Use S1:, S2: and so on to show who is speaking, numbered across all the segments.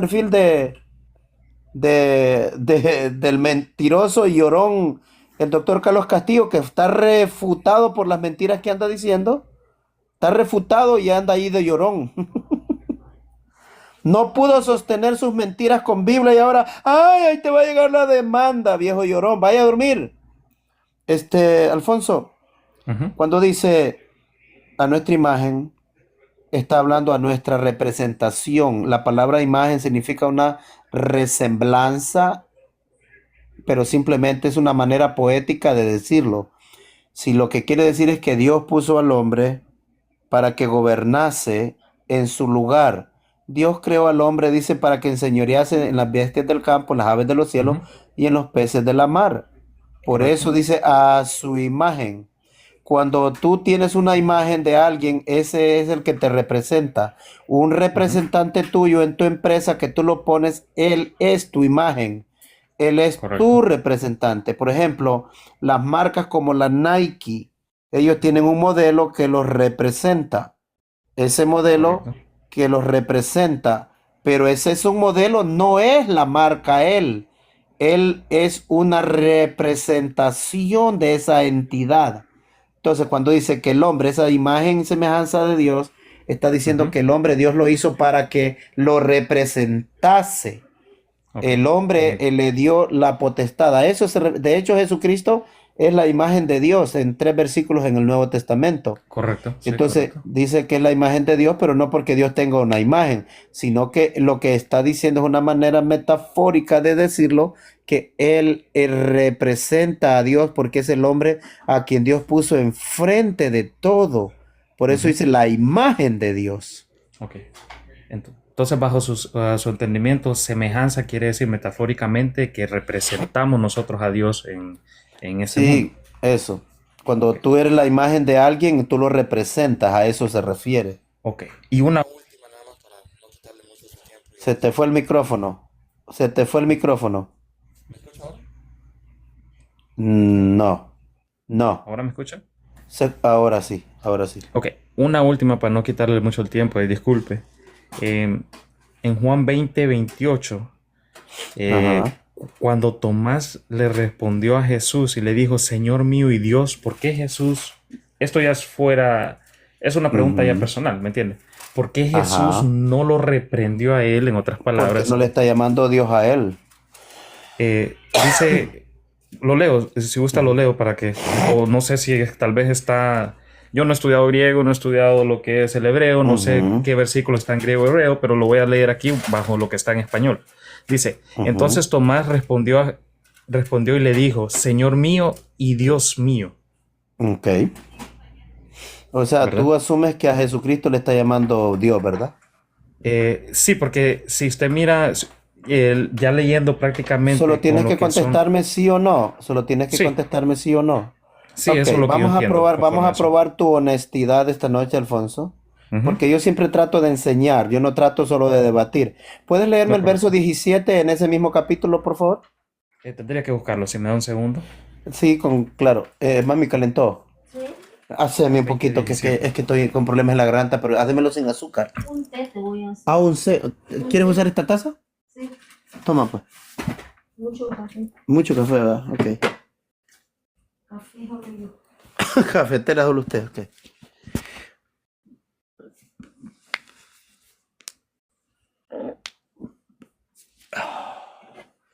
S1: perfil del mentiroso y llorón, el doctor Carlos Castillo, que está refutado por las mentiras que anda diciendo, está refutado y anda ahí de llorón. No pudo sostener sus mentiras con Biblia y ahora, ay, ahí te va a llegar la demanda, viejo llorón, vaya a dormir. Alfonso,
S2: Ujú.
S1: cuando dice a nuestra imagen, está hablando a nuestra representación. La palabra imagen significa una resemblanza, pero simplemente es una manera poética de decirlo. Si lo que quiere decir es que Dios puso al hombre para que gobernase en su lugar. Dios creó al hombre, dice, para que enseñorease en las bestias del campo, en las aves de los cielos
S2: Ujú.
S1: y en los peces de la mar. Por
S2: Correcto.
S1: eso dice a su imagen. Cuando tú tienes una imagen de alguien, ese es el que te representa. Un
S2: Ujú.
S1: representante tuyo en tu empresa que tú lo pones, él es tu imagen. Él es tu
S2: Correcto.
S1: representante. Por ejemplo, las marcas como la Nike, ellos tienen un modelo que los representa. Ese modelo
S2: Correcto.
S1: que los representa, pero ese es un modelo, no es la marca él. Él es una representación de esa entidad. Entonces, cuando dice que el hombre, esa imagen y semejanza de Dios, está diciendo
S2: Ujú.
S1: que el hombre Dios lo hizo para que lo representase.
S2: Ok.
S1: El hombre le dio la potestad. A eso de hecho, Jesucristo es la imagen de Dios en 3 versículos en el Nuevo Testamento.
S2: Correcto. Sí,
S1: Entonces
S2: correcto.
S1: dice que es la imagen de Dios, pero no porque Dios tenga una imagen, sino que lo que está diciendo es una manera metafórica de decirlo, que él representa a Dios porque es el hombre a quien Dios puso enfrente de todo. Por eso
S2: Ujú.
S1: dice la imagen de Dios.
S2: Ok. Entonces, bajo su entendimiento, semejanza quiere decir metafóricamente que representamos nosotros a Dios en este mundo.
S1: Sí, eso. Cuando
S2: Ok.
S1: tú eres la imagen de alguien, tú lo representas, a eso se refiere.
S2: Ok. Y una última nada más para no quitarle mucho su tiempo y
S1: Se te fue el
S2: despedirnos.
S1: micrófono. Se te fue el micrófono.
S2: ¿Me escucha ahora?
S1: No, no.
S2: ¿Ahora me escucha?
S1: Ahora sí, ahora sí.
S2: Ok. Una última para no quitarle mucho el tiempo y disculpe. Eh, en Juan 20:28,
S1: Ajá.
S2: cuando Tomás le respondió a Jesús y le dijo, Señor mío y Dios, ¿por qué Jesús? Esto ya es fuera, es una pregunta ya
S1: Ujú.
S2: personal, ¿me entiende? ¿Por qué Jesús
S1: Ajá.
S2: no lo reprendió a él, en otras
S1: Porque no
S2: palabras?
S1: le está llamando Dios a él.
S2: Dice, lo leo, si gusta lo
S1: Ujú,
S2: leo para que, o no sé si tal vez está, yo no he estudiado griego, no he estudiado lo que es el hebreo, no sé
S1: ujú,
S2: qué versículo está en griego o hebreo, pero lo voy a leer aquí bajo lo que está en español. Dice,
S1: ujú.
S2: entonces Tomás respondió y le dijo, Señor mío y Dios mío,
S1: Ok. O sea,
S2: ¿verdad?
S1: tú asumes que a Jesucristo le está llamando Dios, ¿verdad?
S2: Sí, porque si usted mira, ya leyendo
S1: Solo
S2: prácticamente con
S1: tienes
S2: lo
S1: que
S2: que son,
S1: contestarme sí o no. Solo tienes que
S2: sí,
S1: contestarme sí o no.
S2: sí,
S1: Ok,
S2: eso es lo que yo entiendo
S1: vamos
S2: conforme a
S1: a
S2: eso.
S1: probar tu honestidad esta noche, Alfonso.
S2: Ujú.
S1: Porque yo siempre trato de enseñar, yo no trato solo de debatir. ¿Puedes leerme
S2: No,
S1: el verso
S2: correcto.
S1: 17 en ese mismo capítulo, por favor?
S2: Tendría que buscarlo, si me da un segundo.
S1: Sí, claro. Mami calentó. Haceme un
S2: Veinte
S1: poquito,
S2: diecisiete
S1: es que estoy con problemas en la garganta, pero házmelo sin azúcar. Un té te voy a hacer. Ah, ¿Quieres usar esta taza? Sí. Toma, pues. Mucho café. Mucho café, ¿verdad? Ok. Café solo yo. Cafetera solo usted, ok.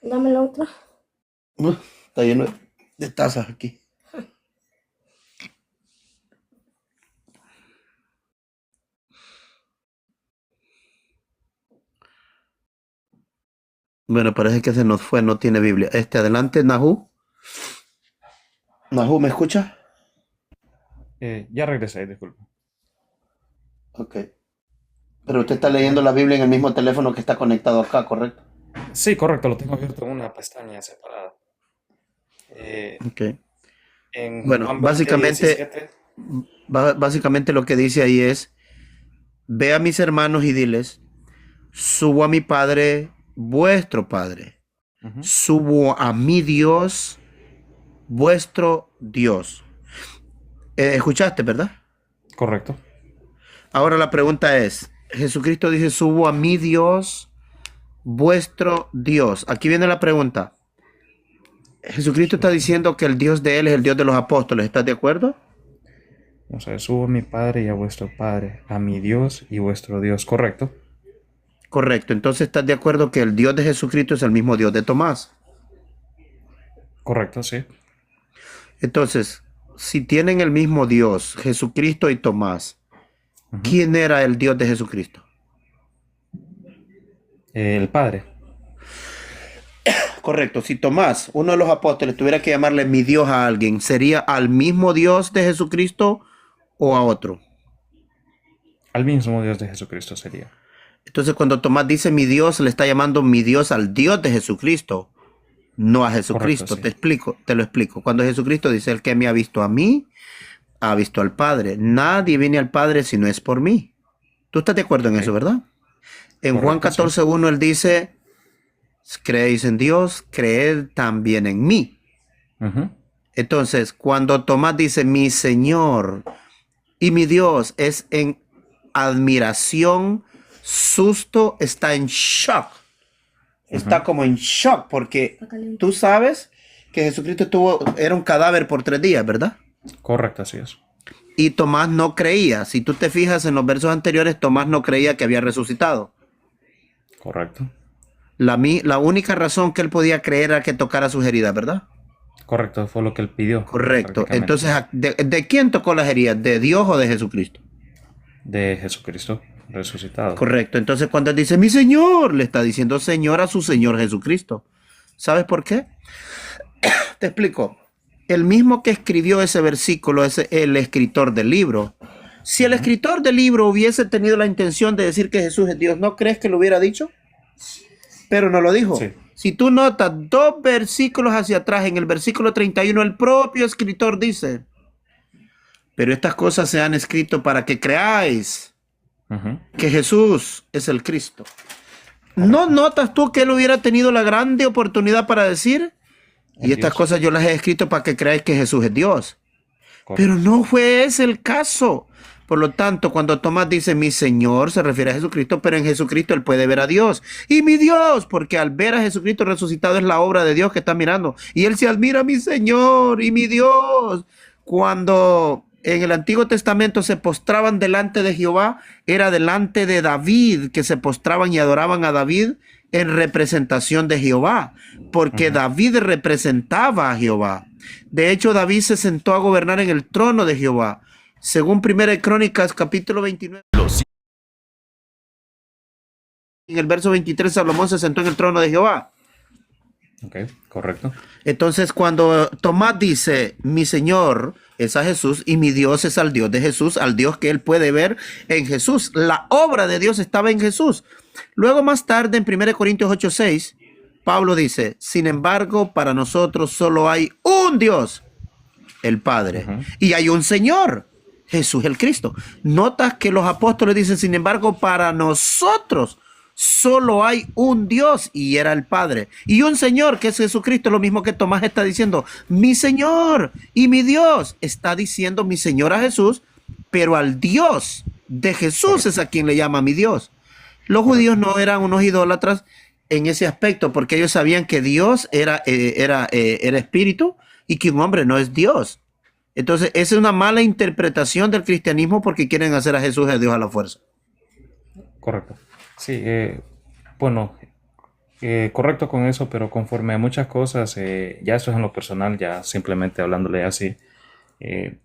S1: Dame la otra. Está lleno de tazas aquí. Bueno, parece que se nos fue, no tiene Biblia. Adelante, Nahu. Nahu, ¿me escucha?
S2: Ya regresé, disculpe.
S1: Ok. Pero usted está leyendo la Biblia en el mismo teléfono que está conectado acá, ¿correcto?
S2: Sí, correcto, lo tengo abierto en una pestaña separada. Eh,
S1: Ok.
S2: en
S1: Bueno,
S2: Juan 20:17.
S1: básicamente lo que dice ahí es, ve a mis hermanos y diles, subo a mi Padre, vuestro Padre.
S2: Ujú.
S1: Subo a mi Dios, vuestro Dios. ¿Escuchaste, verdad?
S2: Correcto.
S1: Ahora la pregunta es, Jesucristo dice, subo a mi Dios, vuestro Dios. Aquí viene la pregunta. Jesucristo está diciendo que el Dios de él es el Dios de los apóstoles. ¿Estás de acuerdo?
S2: O sea, subo a mi Padre y a vuestro Padre, a mi Dios y vuestro Dios. ¿Correcto?
S1: Correcto. Entonces, ¿estás de acuerdo que el Dios de Jesucristo es el mismo Dios de Tomás?
S2: Correcto, sí.
S1: Entonces, si tienen el mismo Dios, Jesucristo y Tomás,
S2: Ujú.
S1: ¿quién era el Dios de Jesucristo?
S2: El Padre.
S1: Correcto. Si Tomás, uno de los apóstoles, tuviera que llamarle mi Dios a alguien, ¿sería al mismo Dios de Jesucristo o a otro?
S2: Al mismo Dios de Jesucristo sería.
S1: Entonces, cuando Tomás dice mi Dios, le está llamando mi Dios al Dios de Jesucristo, no a
S2: Correcto,
S1: Jesucristo.
S2: sí.
S1: Te lo explico. Cuando Jesucristo dice, el que me ha visto a mí, ha visto al Padre. Nadie viene al Padre si no es por mí. ¿Tú estás de acuerdo en
S2: Ok.
S1: eso, verdad? En Juan
S2: Correcto, sí.
S1: 14:1 él dice, creéis en Dios, creed también en mí.
S2: Ujú.
S1: Entonces, cuando Tomás dice mi Señor y mi Dios, es en admiración, susto, está en shock. Está
S2: Ujú.
S1: como en shock porque tú sabes que Jesucristo era un cadáver por 3 días, ¿verdad?
S2: Correcto, así es.
S1: Y Tomás no creía. Si tú te fijas en los versos anteriores, Tomás no creía que había resucitado.
S2: Correcto.
S1: La única razón que él podía creer era que tocara sus heridas, ¿verdad?
S2: Correcto, fue lo que él pidió,
S1: Correcto.
S2: prácticamente.
S1: Entonces, ¿de quién tocó las heridas? ¿De Dios o de Jesucristo?
S2: De Jesucristo resucitado.
S1: Correcto. Entonces, cuando él dice mi Señor, le está diciendo Señor a su Señor Jesucristo. ¿Sabes por qué? Te explico. El mismo que escribió ese versículo es el escritor del libro. Si el
S2: Ujú.
S1: escritor del libro hubiese tenido la intención de decir que Jesús es Dios, ¿no crees que lo hubiera dicho? Pero no lo dijo.
S2: Sí.
S1: Si tú notas 2 versículos hacia atrás, en el versículo 31, el propio escritor dice, pero estas cosas se han escrito para que creáis
S2: Ujú.
S1: que Jesús es el Cristo. ¿No
S2: Correcto.
S1: notas tú que él hubiera tenido la grande oportunidad para decir, y
S2: El
S1: estas
S2: Dios.
S1: cosas yo las he escrito para que creáis que Jesús es Dios? Pero
S2: Correcto.
S1: no fue ese el caso. Por lo tanto, cuando Tomás dice mi Señor, se refiere a Jesucristo, pero en Jesucristo él puede ver a Dios. Y mi Dios, porque al ver a Jesucristo resucitado es la obra de Dios que está mirando. Y él se admira, mi Señor y mi Dios. Cuando en el Antiguo Testamento se postraban delante de Jehová, era delante de David que se postraban y adoraban a David en representación de Jehová, porque
S2: Ujú.
S1: David representaba a Jehová. De hecho, David se sentó a gobernar en el trono de Jehová. Según Primera de Crónicas, capítulo 29, en el verso 23, Salomón se sentó en el trono de Jehová.
S2: Ok, correcto.
S1: Entonces, cuando Tomás dice, mi Señor es a Jesús y mi Dios es al Dios de Jesús, al Dios que él puede ver en Jesús. La obra de Dios estaba en Jesús. Luego, más tarde, en 1 Corintios 8:6, Pablo dice, sin embargo, para nosotros solo hay un Dios, el Padre,
S2: Ujú.
S1: y hay un Señor, Jesús el Cristo. Notas que los apóstoles dicen, sin embargo, para nosotros solo hay un Dios y era el Padre. Y un Señor que es Jesucristo, lo mismo que Tomás está diciendo, mi Señor y mi Dios. Está diciendo mi Señor a Jesús, pero al Dios de Jesús es
S2: Correcto.
S1: a quien le llama mi Dios. Los judíos
S2: Correcto.
S1: no eran unos idólatras en ese aspecto, porque ellos sabían que Dios era espíritu y que un hombre no es Dios. Entonces, esa es una mala interpretación del cristianismo porque quieren hacer a Jesús el Dios a la fuerza.
S2: Correcto. Sí, bueno, correcto con eso, pero conforme a muchas cosas, ya esto es en lo personal, ya simplemente hablándole así, eh,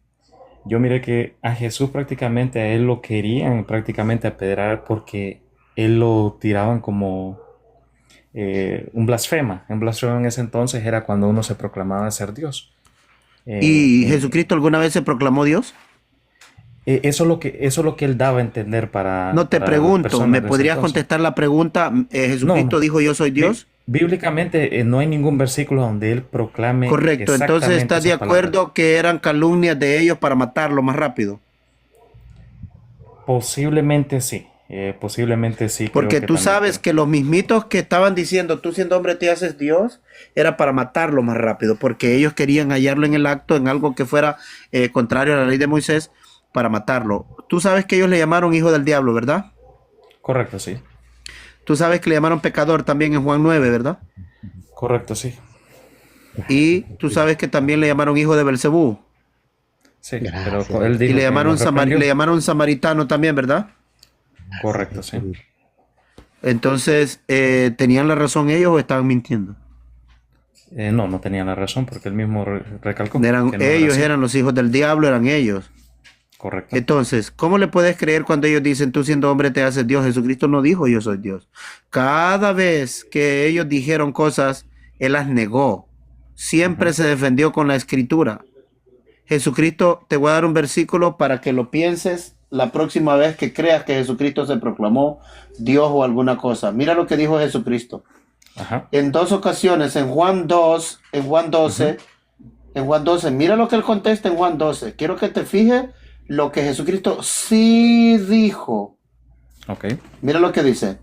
S2: yo miré que a Jesús prácticamente a él lo querían prácticamente apedrear porque él lo tiraban como un blasfema. Un blasfema en ese entonces era cuando uno se proclamaba ser Dios. Eh,
S1: ¿Y
S2: en-
S1: Jesucristo alguna vez se proclamó Dios?
S2: eso es lo que él daba a entender
S1: No te
S2: para las
S1: pregunto, ¿me
S2: personas de ese
S1: podrías
S2: entonces.
S1: contestar la pregunta?
S2: No,
S1: ¿Jesucristo
S2: no.
S1: dijo yo soy
S2: Bí-
S1: Dios?
S2: Bíblicamente no hay ningún versículo donde él proclame
S1: Correcto, entonces
S2: exactamente
S1: estás de
S2: esas palabras.
S1: acuerdo que eran calumnias de ellos para matarlo más rápido.
S2: Posiblemente sí, creo
S1: Porque
S2: que
S1: tú
S2: también,
S1: sabes
S2: pero
S1: que los mismitos que estaban diciendo, tú siendo hombre te haces Dios, era para matarlo más rápido, porque ellos querían hallarlo en el acto, en algo que fuera contrario a la ley de Moisés, para matarlo. Tú sabes que ellos le llamaron hijo del diablo, ¿verdad?
S2: correcto, sí.
S1: Tú sabes que le llamaron pecador también en Juan 9, ¿verdad?
S2: Correcto, sí.
S1: Y tú sabes que también le llamaron hijo de Belcebú.
S2: Sí, pero
S3: Gracias.
S2: él
S1: Y
S2: dijo
S1: le
S2: que
S1: llamaron,
S2: nos reprendió.
S1: le llamaron samaritano también, ¿verdad?
S2: Correcto, sí.
S1: Entonces, ¿tenían la razón ellos o estaban mintiendo?
S2: No, no tenían la razón porque él mismo recalcó
S1: Eran,
S2: que no era
S1: ellos
S2: así.
S1: eran los hijos del diablo, eran ellos.
S2: Correcto.
S1: Entonces, ¿cómo le puedes creer cuando ellos dicen, tú siendo hombre te haces Dios? Jesucristo no dijo, yo soy Dios. Cada vez que ellos dijeron cosas, él las negó. Siempre
S2: Ujú.
S1: se defendió con la escritura. Jesucristo, te voy a dar un versículo para que lo pienses la próxima vez que creas que Jesucristo se proclamó Dios o alguna cosa. Mira lo que dijo Jesucristo.
S2: Ajá.
S1: En dos ocasiones, en Juan 2, en Juan 12, en Juan 12, mira lo que él contesta en Juan 12. Quiero que te fijes lo que Jesucristo sí dijo.
S2: Ok.
S1: Mira lo que dice.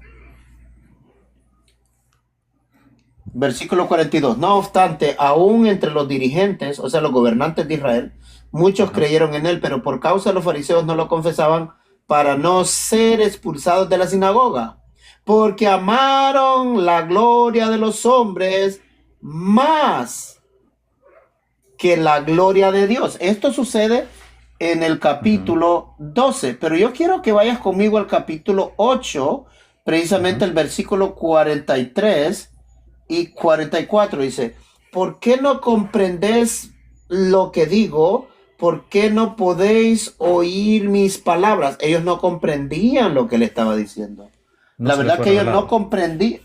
S1: Versículo 42. No obstante, aún entre los dirigentes, o sea, los gobernantes de Israel, muchos
S2: Ajá.
S1: creyeron en él, pero por causa de los fariseos no lo confesaban para no ser expulsados de la sinagoga, porque amaron la gloria de los hombres más que la gloria de Dios. Esto sucede en el capítulo 12, pero yo quiero que vayas conmigo al capítulo 8, precisamente
S2: Ujú.
S1: el versículo 43 y 44. Dice, ¿por qué no comprendéis lo que digo? ¿Por qué no podéis oír mis palabras? Ellos no comprendían lo que le estaba diciendo.
S2: No
S1: La
S2: se le
S1: verdad
S2: fue
S1: que ellos no
S2: revelado.
S1: comprendían.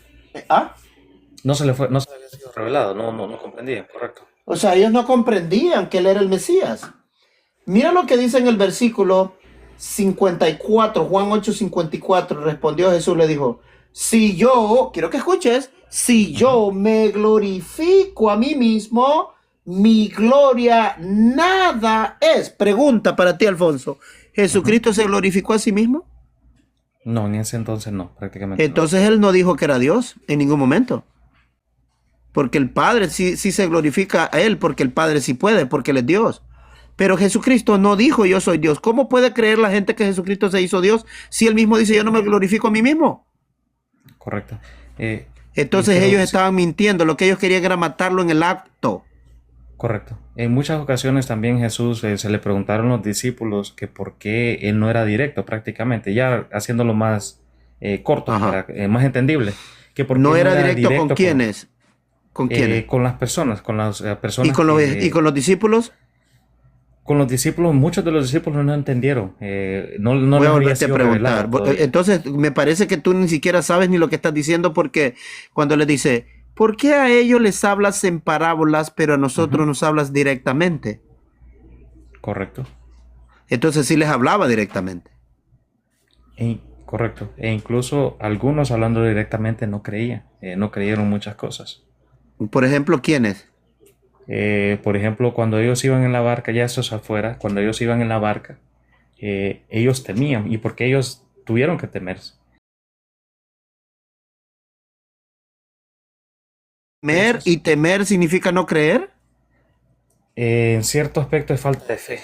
S1: ¿Ah?
S2: No se le había sido revelado. No comprendía. Correcto.
S1: O sea, ellos no comprendían que él era el Mesías. Mira lo que dice en el versículo 54, Juan 8:54. Respondió Jesús, le dijo, si yo, quiero que escuches, si
S2: Ujú.
S1: yo me glorifico a mí mismo, mi gloria nada es. Pregunta para ti, Alfonso.
S2: Ujú.
S1: ¿Jesucristo se glorificó a sí mismo?
S2: No, en ese entonces no, prácticamente no.
S1: Entonces él no dijo que era Dios en ningún momento. Porque el Padre sí se glorifica a él, porque el Padre sí puede, porque él es Dios. Pero Jesucristo no dijo yo soy Dios. ¿Cómo puede creer la gente que Jesucristo se hizo Dios si él mismo dice yo no me glorifico a mí mismo?
S2: Correcto. Y
S1: Entonces ellos
S2: pero sí,
S1: estaban mintiendo. Lo que ellos querían era matarlo en el acto.
S2: correcto. En muchas ocasiones también Jesús se le preguntaron a los discípulos que por qué él no era directo prácticamente, ya haciéndolo más corto,
S1: Ajá.
S2: para, más entendible, que por qué
S1: No
S2: él no
S1: era
S2: era
S1: directo con
S2: directo
S1: quiénes. ¿Con quiénes?
S2: con las personas,
S1: ¿Y
S2: personas
S1: y con los discípulos?
S2: con los discípulos, muchos de los discípulos no entendieron, no
S1: Voy a
S2: les había
S1: volverte a
S2: sido
S1: preguntar.
S2: revelado todavía.
S1: Entonces, me parece que tú ni siquiera sabes ni lo que estás diciendo porque cuando les dice, ¿por qué a ellos les hablas en parábolas, pero a nosotros
S2: Ujú.
S1: nos hablas directamente?
S2: Correcto.
S1: Entonces sí les hablaba directamente.
S2: Correcto. E incluso algunos hablando directamente no creían, no creyeron muchas cosas.
S1: Por ejemplo, ¿quiénes?
S2: Por ejemplo, cuando ellos iban en la barca, ya esto es afuera, cuando ellos iban en la barca, ellos temían. ¿Y porque ellos tuvieron que temer?
S1: Temer y temer significa no creer.
S2: En cierto aspecto es falta de fe.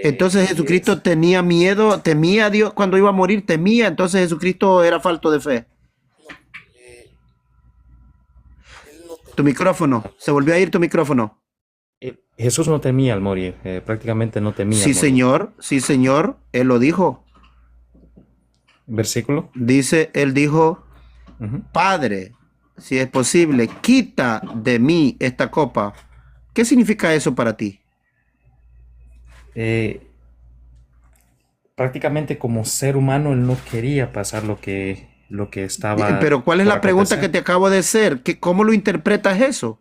S1: Entonces
S2: Y
S1: Jesucristo tenía miedo, temía a Dios cuando iba a morir, temía, entonces Jesucristo era falto de fe.
S2: él no
S1: Tu
S2: temía
S1: micrófono,
S2: al
S1: se
S2: morir.
S1: volvió a ir tu micrófono.
S2: Jesús no temía al morir, prácticamente no temía al morir.
S1: Sí señor, él lo dijo.
S2: Versículo.
S1: Dice, él dijo,
S2: Ujú.
S1: Padre, si es posible, quita de mí esta copa. ¿Qué significa eso para ti?
S2: Eh, Prácticamente como ser humano él no quería pasar lo que estaba
S1: Pero ¿cuál es
S2: por
S1: la pregunta que
S2: acontecer.
S1: te acabo de hacer? ¿Cómo lo interpretas eso?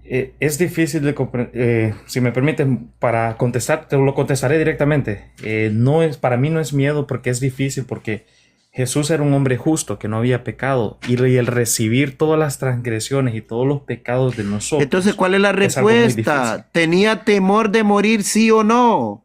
S2: Es difícil de comprender, si me permiten, para contestar, te lo contestaré directamente. No es, para mí no es miedo porque es difícil, porque Jesús era un hombre justo que no había pecado y el recibir todas las transgresiones y todos los pecados de
S1: Entonces,
S2: nosotros
S1: ¿cuál es la
S2: es algo muy difícil.
S1: respuesta? ¿Tenía temor de morir, sí o no?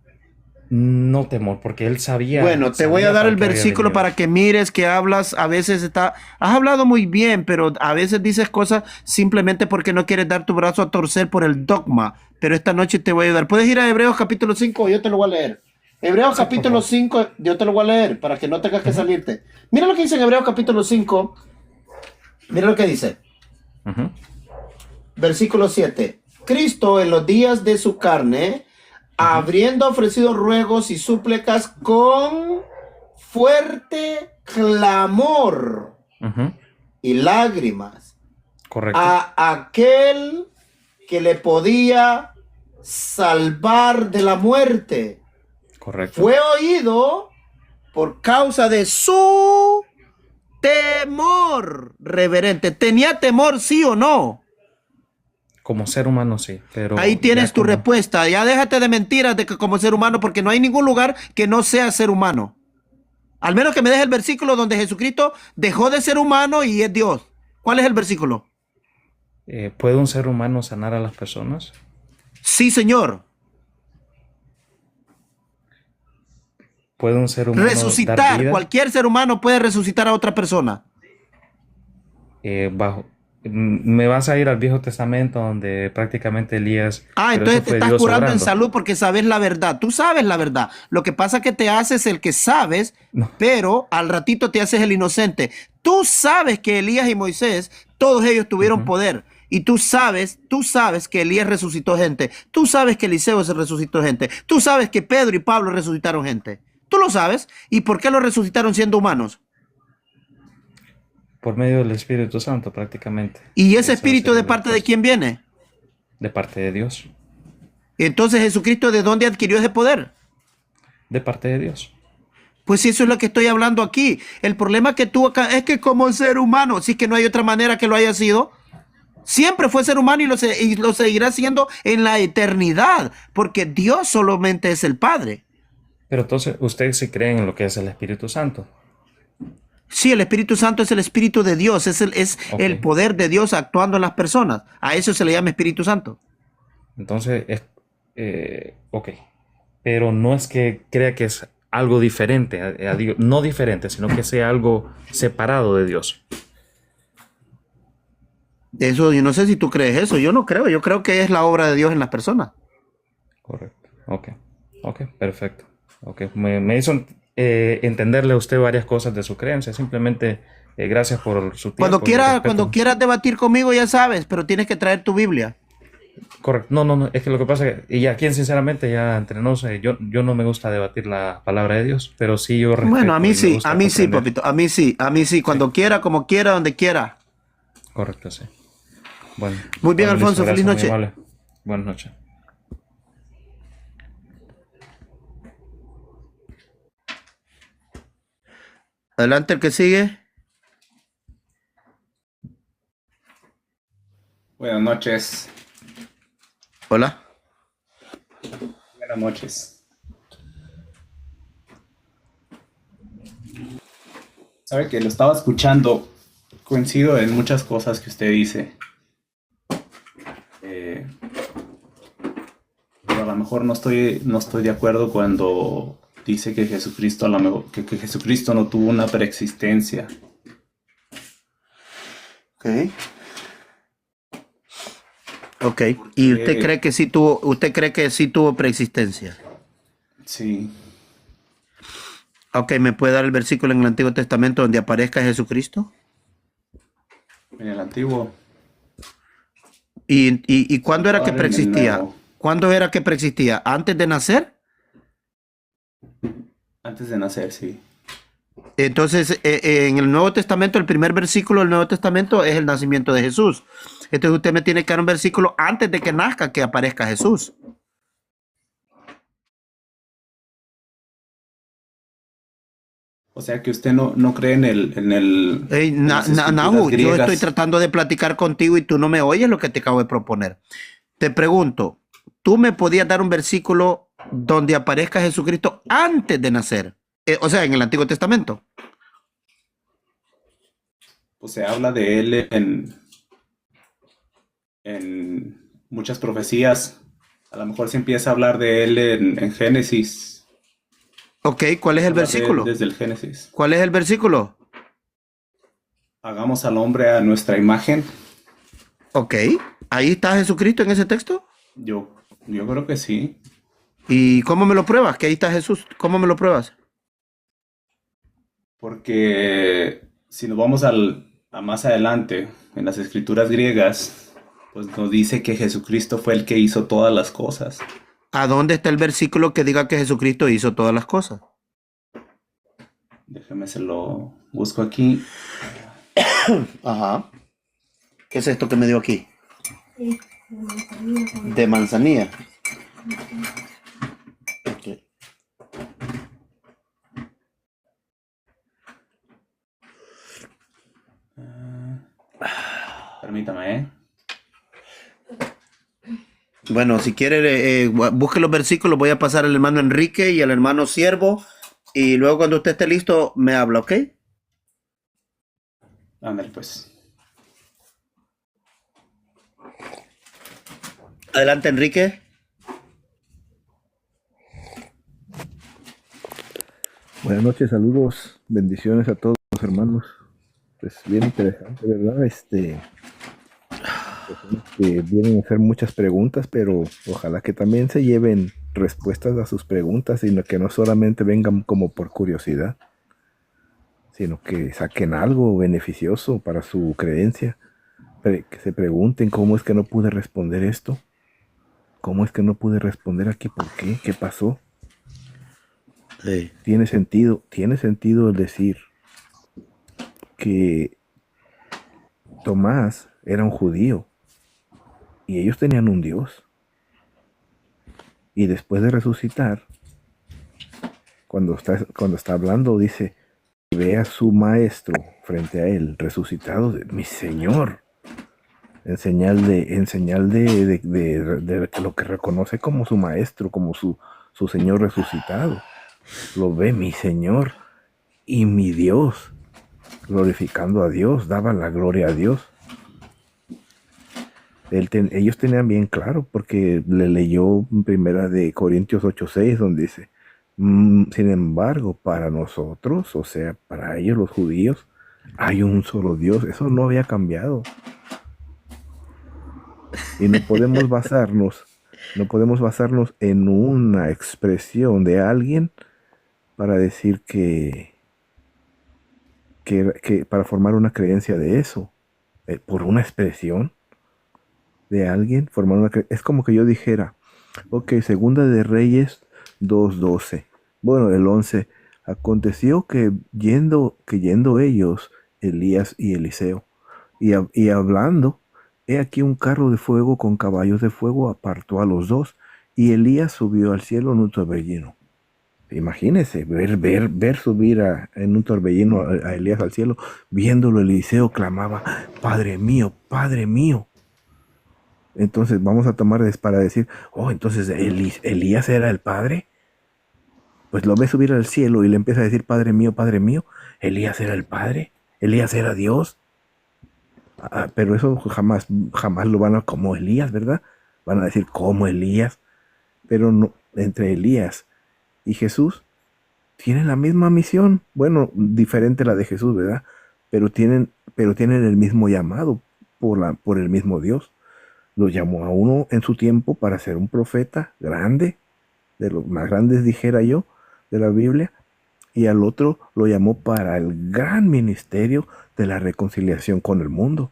S2: No temor, porque él
S1: Bueno, te voy a
S2: sabía
S1: dar
S2: para
S1: el
S2: qué había
S1: versículo
S2: venido.
S1: para que mires que hablas, a veces has hablado muy bien, pero a veces dices cosas simplemente porque no quieres dar tu brazo a torcer por el dogma. Pero esta noche te voy a ayudar. Puedes ir a Hebreos capítulo 5, yo te lo voy a leer. Hebreos
S2: Sí, por
S1: capítulo
S2: favor.
S1: 5, yo te lo voy a leer para que no tengas que
S2: Ujú,
S1: salirte. Mira lo que dice en Hebreos capítulo 5. Mira lo que dice.
S2: ujú,
S1: Versículo 7. Cristo en los días de su carne,
S2: ujú,
S1: habiendo ofrecido ruegos y súplicas con fuerte clamor
S2: ujú.
S1: y lágrimas
S2: Correcto,
S1: a aquel que le podía salvar de la muerte,
S2: correcto.
S1: fue oído por causa de su temor reverente. ¿Tenía temor, sí o no?
S2: Como ser humano sí,
S1: Ahí
S2: pero ya
S1: tienes tu
S2: como...
S1: respuesta. Ya déjate de mentiras de que como ser humano, porque no hay ningún lugar que no sea ser humano. Al menos que me deje el versículo donde Jesucristo dejó de ser humano y es Dios. ¿Cuál es el versículo?
S2: ¿Puede un ser humano sanar a las personas?
S1: Sí, Señor.
S2: ¿Puede un ser humano dar
S1: Resucitar.
S2: vida?
S1: Cualquier ser humano puede resucitar a otra persona.
S2: Bajo... Me vas a ir al Viejo Testamento donde prácticamente Elías,
S1: Ah,
S2: pero eso
S1: entonces te
S2: fue
S1: estás
S2: Dios
S1: curando en
S2: obrando.
S1: salud porque sabes la verdad. Tú sabes la verdad. Lo que pasa es que te haces el que sabes,
S2: No,
S1: pero al ratito te haces el inocente. Tú sabes que Elías y Moisés, todos ellos tuvieron
S2: ujú.
S1: poder. Y tú sabes que Elías resucitó gente. Tú sabes que Eliseo se resucitó gente. Tú sabes que Pedro y Pablo resucitaron gente. Tú lo sabes. ¿Y por qué lo resucitaron siendo humanos?
S2: Por medio del Espíritu Santo prácticamente.
S1: ¿Y ese
S2: Esa
S1: espíritu
S2: sería
S1: de
S2: la
S1: parte de
S2: respuesta.
S1: quién viene?
S2: De parte de Dios.
S1: Entonces Jesucristo, ¿de dónde adquirió ese poder?
S2: De parte de Dios.
S1: Pues eso es lo que estoy hablando aquí. El problema que tú acá es que como ser humano, sí que no hay otra manera que lo haya sido, siempre fue ser humano y lo seguirá siendo en la eternidad, porque Dios solamente es el Padre.
S2: Pero entonces, ¿ustedes sí creen en lo que es el Espíritu Santo?
S1: Sí, el Espíritu Santo es el Espíritu de Dios, es
S2: Ok.
S1: el poder de Dios actuando en las personas. A eso se le llama Espíritu Santo.
S2: Entonces, ok. Pero no es que crea que es algo diferente, no diferente, sino que sea algo separado de Dios.
S1: Eso, yo no sé si tú crees eso, yo no creo, yo creo que es la obra de Dios en las personas.
S2: Correcto. Ok. Ok, perfecto. Ok. Me hizo entenderle a usted varias cosas de su creencia. Simplemente gracias por su tiempo y
S1: Cuando
S2: respeto.
S1: quieras debatir conmigo, ya sabes, pero tienes que traer tu Biblia.
S2: Correcto. No, no, no. Es que lo que pasa es que, y aquí sinceramente, ya entre nos, yo no me gusta debatir la palabra de Dios, pero sí yo
S1: Bueno,
S2: respeto y me
S1: a
S2: gusta
S1: mí sí,
S2: comprender.
S1: papito, a mí sí,
S2: Sí,
S1: cuando quiera, como quiera, donde quiera.
S2: correcto, sí. Bueno,
S1: Muy bien,
S2: bueno, listo,
S1: Alfonso, feliz
S2: gracias, muy
S1: noche.
S2: amable. Buenas noches.
S1: Adelante el que sigue.
S3: Buenas noches.
S1: Hola.
S3: Buenas noches. Sabe que lo estaba escuchando. Coincido en muchas cosas que usted dice. Eh, pero a lo mejor no estoy de acuerdo cuando dice que Jesucristo, que Jesucristo no tuvo una preexistencia.
S1: Ok. Ok. ¿Y
S3: Porque,
S1: usted cree que sí tuvo preexistencia?
S3: sí,
S1: Ok, ¿me puede dar el versículo en el Antiguo Testamento donde aparezca Jesucristo?
S3: en el antiguo,
S1: ¿Y
S3: se lo
S1: cuándo era
S3: puedo
S1: que
S3: dar en el
S1: preexistía?
S3: nuevo.
S1: ¿Cuándo era que preexistía? ¿Antes de nacer?
S3: Antes de nacer, sí.
S1: Entonces, en el Nuevo Testamento, el primer versículo del Nuevo Testamento es el nacimiento de Jesús. Entonces usted me tiene que dar un versículo antes de que nazca que aparezca Jesús.
S3: O sea que usted no cree en las escrituras
S1: Nahu, yo estoy
S3: griegas.
S1: tratando de platicar contigo y tú no me oyes lo que te acabo de proponer. Te pregunto, ¿tú me podías dar un versículo donde aparezca Jesucristo antes de nacer? O sea, en el Antiguo Testamento.
S3: Pues se habla de él en muchas profecías. A lo mejor se empieza a hablar de él en Génesis.
S1: Ok, ¿cuál es el
S3: Hablar de él
S1: versículo?
S3: desde el Génesis.
S1: ¿Cuál es el versículo?
S3: Hagamos al hombre a nuestra imagen.
S1: Ok, ahí está Jesucristo en ese texto.
S3: Yo creo que sí.
S1: ¿Y cómo me lo pruebas? Que ahí está Jesús. ¿Cómo me lo pruebas?
S3: Porque si nos vamos a más adelante, en las escrituras griegas, pues nos dice que Jesucristo fue el que hizo todas las cosas.
S1: ¿A dónde está el versículo que diga que Jesucristo hizo todas las cosas?
S3: Déjame se lo busco aquí.
S1: Ajá. ¿Qué es esto que me dio aquí? De manzanilla. Ok.
S3: Permítame, ¿eh?
S1: Bueno, si quiere, busque los versículos. Voy a pasar al hermano Enrique y al hermano Siervo. Y luego cuando usted esté listo, me habla, ¿ok?
S3: Ándale, pues.
S1: Adelante, Enrique.
S4: Buenas noches, saludos, bendiciones a todos los hermanos. Pues bien interesante, ¿verdad? Personas que vienen a hacer muchas preguntas, pero ojalá que también se lleven respuestas a sus preguntas, sino que no solamente vengan como por curiosidad, sino que saquen algo beneficioso para su creencia. Que se pregunten cómo es que no pude responder esto, cómo es que no pude responder aquí, ¿por qué? ¿Qué pasó?
S1: Sí.
S4: Tiene sentido el decir que Tomás era un judío y ellos tenían un Dios. Y después de resucitar, cuando está hablando, dice, ve a su maestro frente a él, resucitado, mi Señor, en señal de lo que reconoce como su maestro, como su Señor resucitado. Lo ve mi Señor y mi Dios, glorificando a Dios, daba la gloria a Dios. Ellos tenían bien claro, porque le leyó en primera de Corintios 8:6, donde dice, sin embargo, para nosotros, o sea, para ellos los judíos, hay un solo Dios. Eso no había cambiado. Y no podemos basarnos en una expresión de alguien para decir que para formar una creencia de eso, por una expresión de alguien, es como que yo dijera, ok, Segunda de Reyes 2:12, bueno, el 11, aconteció que yendo ellos, Elías y Eliseo, y hablando, he aquí un carro de fuego con caballos de fuego apartó a los dos, y Elías subió al cielo en un torbellino. Imagínese, ver subir en un torbellino a Elías al cielo, viéndolo Eliseo clamaba, Padre mío, Padre mío. Entonces vamos a tomar para decir, entonces Elías era el Padre. Pues lo ve subir al cielo y le empieza a decir, Padre mío, Elías era el Padre, Elías era Dios. Pero eso jamás lo van a como Elías, ¿verdad? Van a decir como Elías, pero no, entre Elías y Jesús tienen la misma misión, bueno, diferente la de Jesús, ¿verdad? Pero tienen el mismo llamado por el mismo Dios. Lo llamó a uno en su tiempo para ser un profeta grande, de los más grandes, dijera yo, de la Biblia, y al otro lo llamó para el gran ministerio de la reconciliación con el mundo.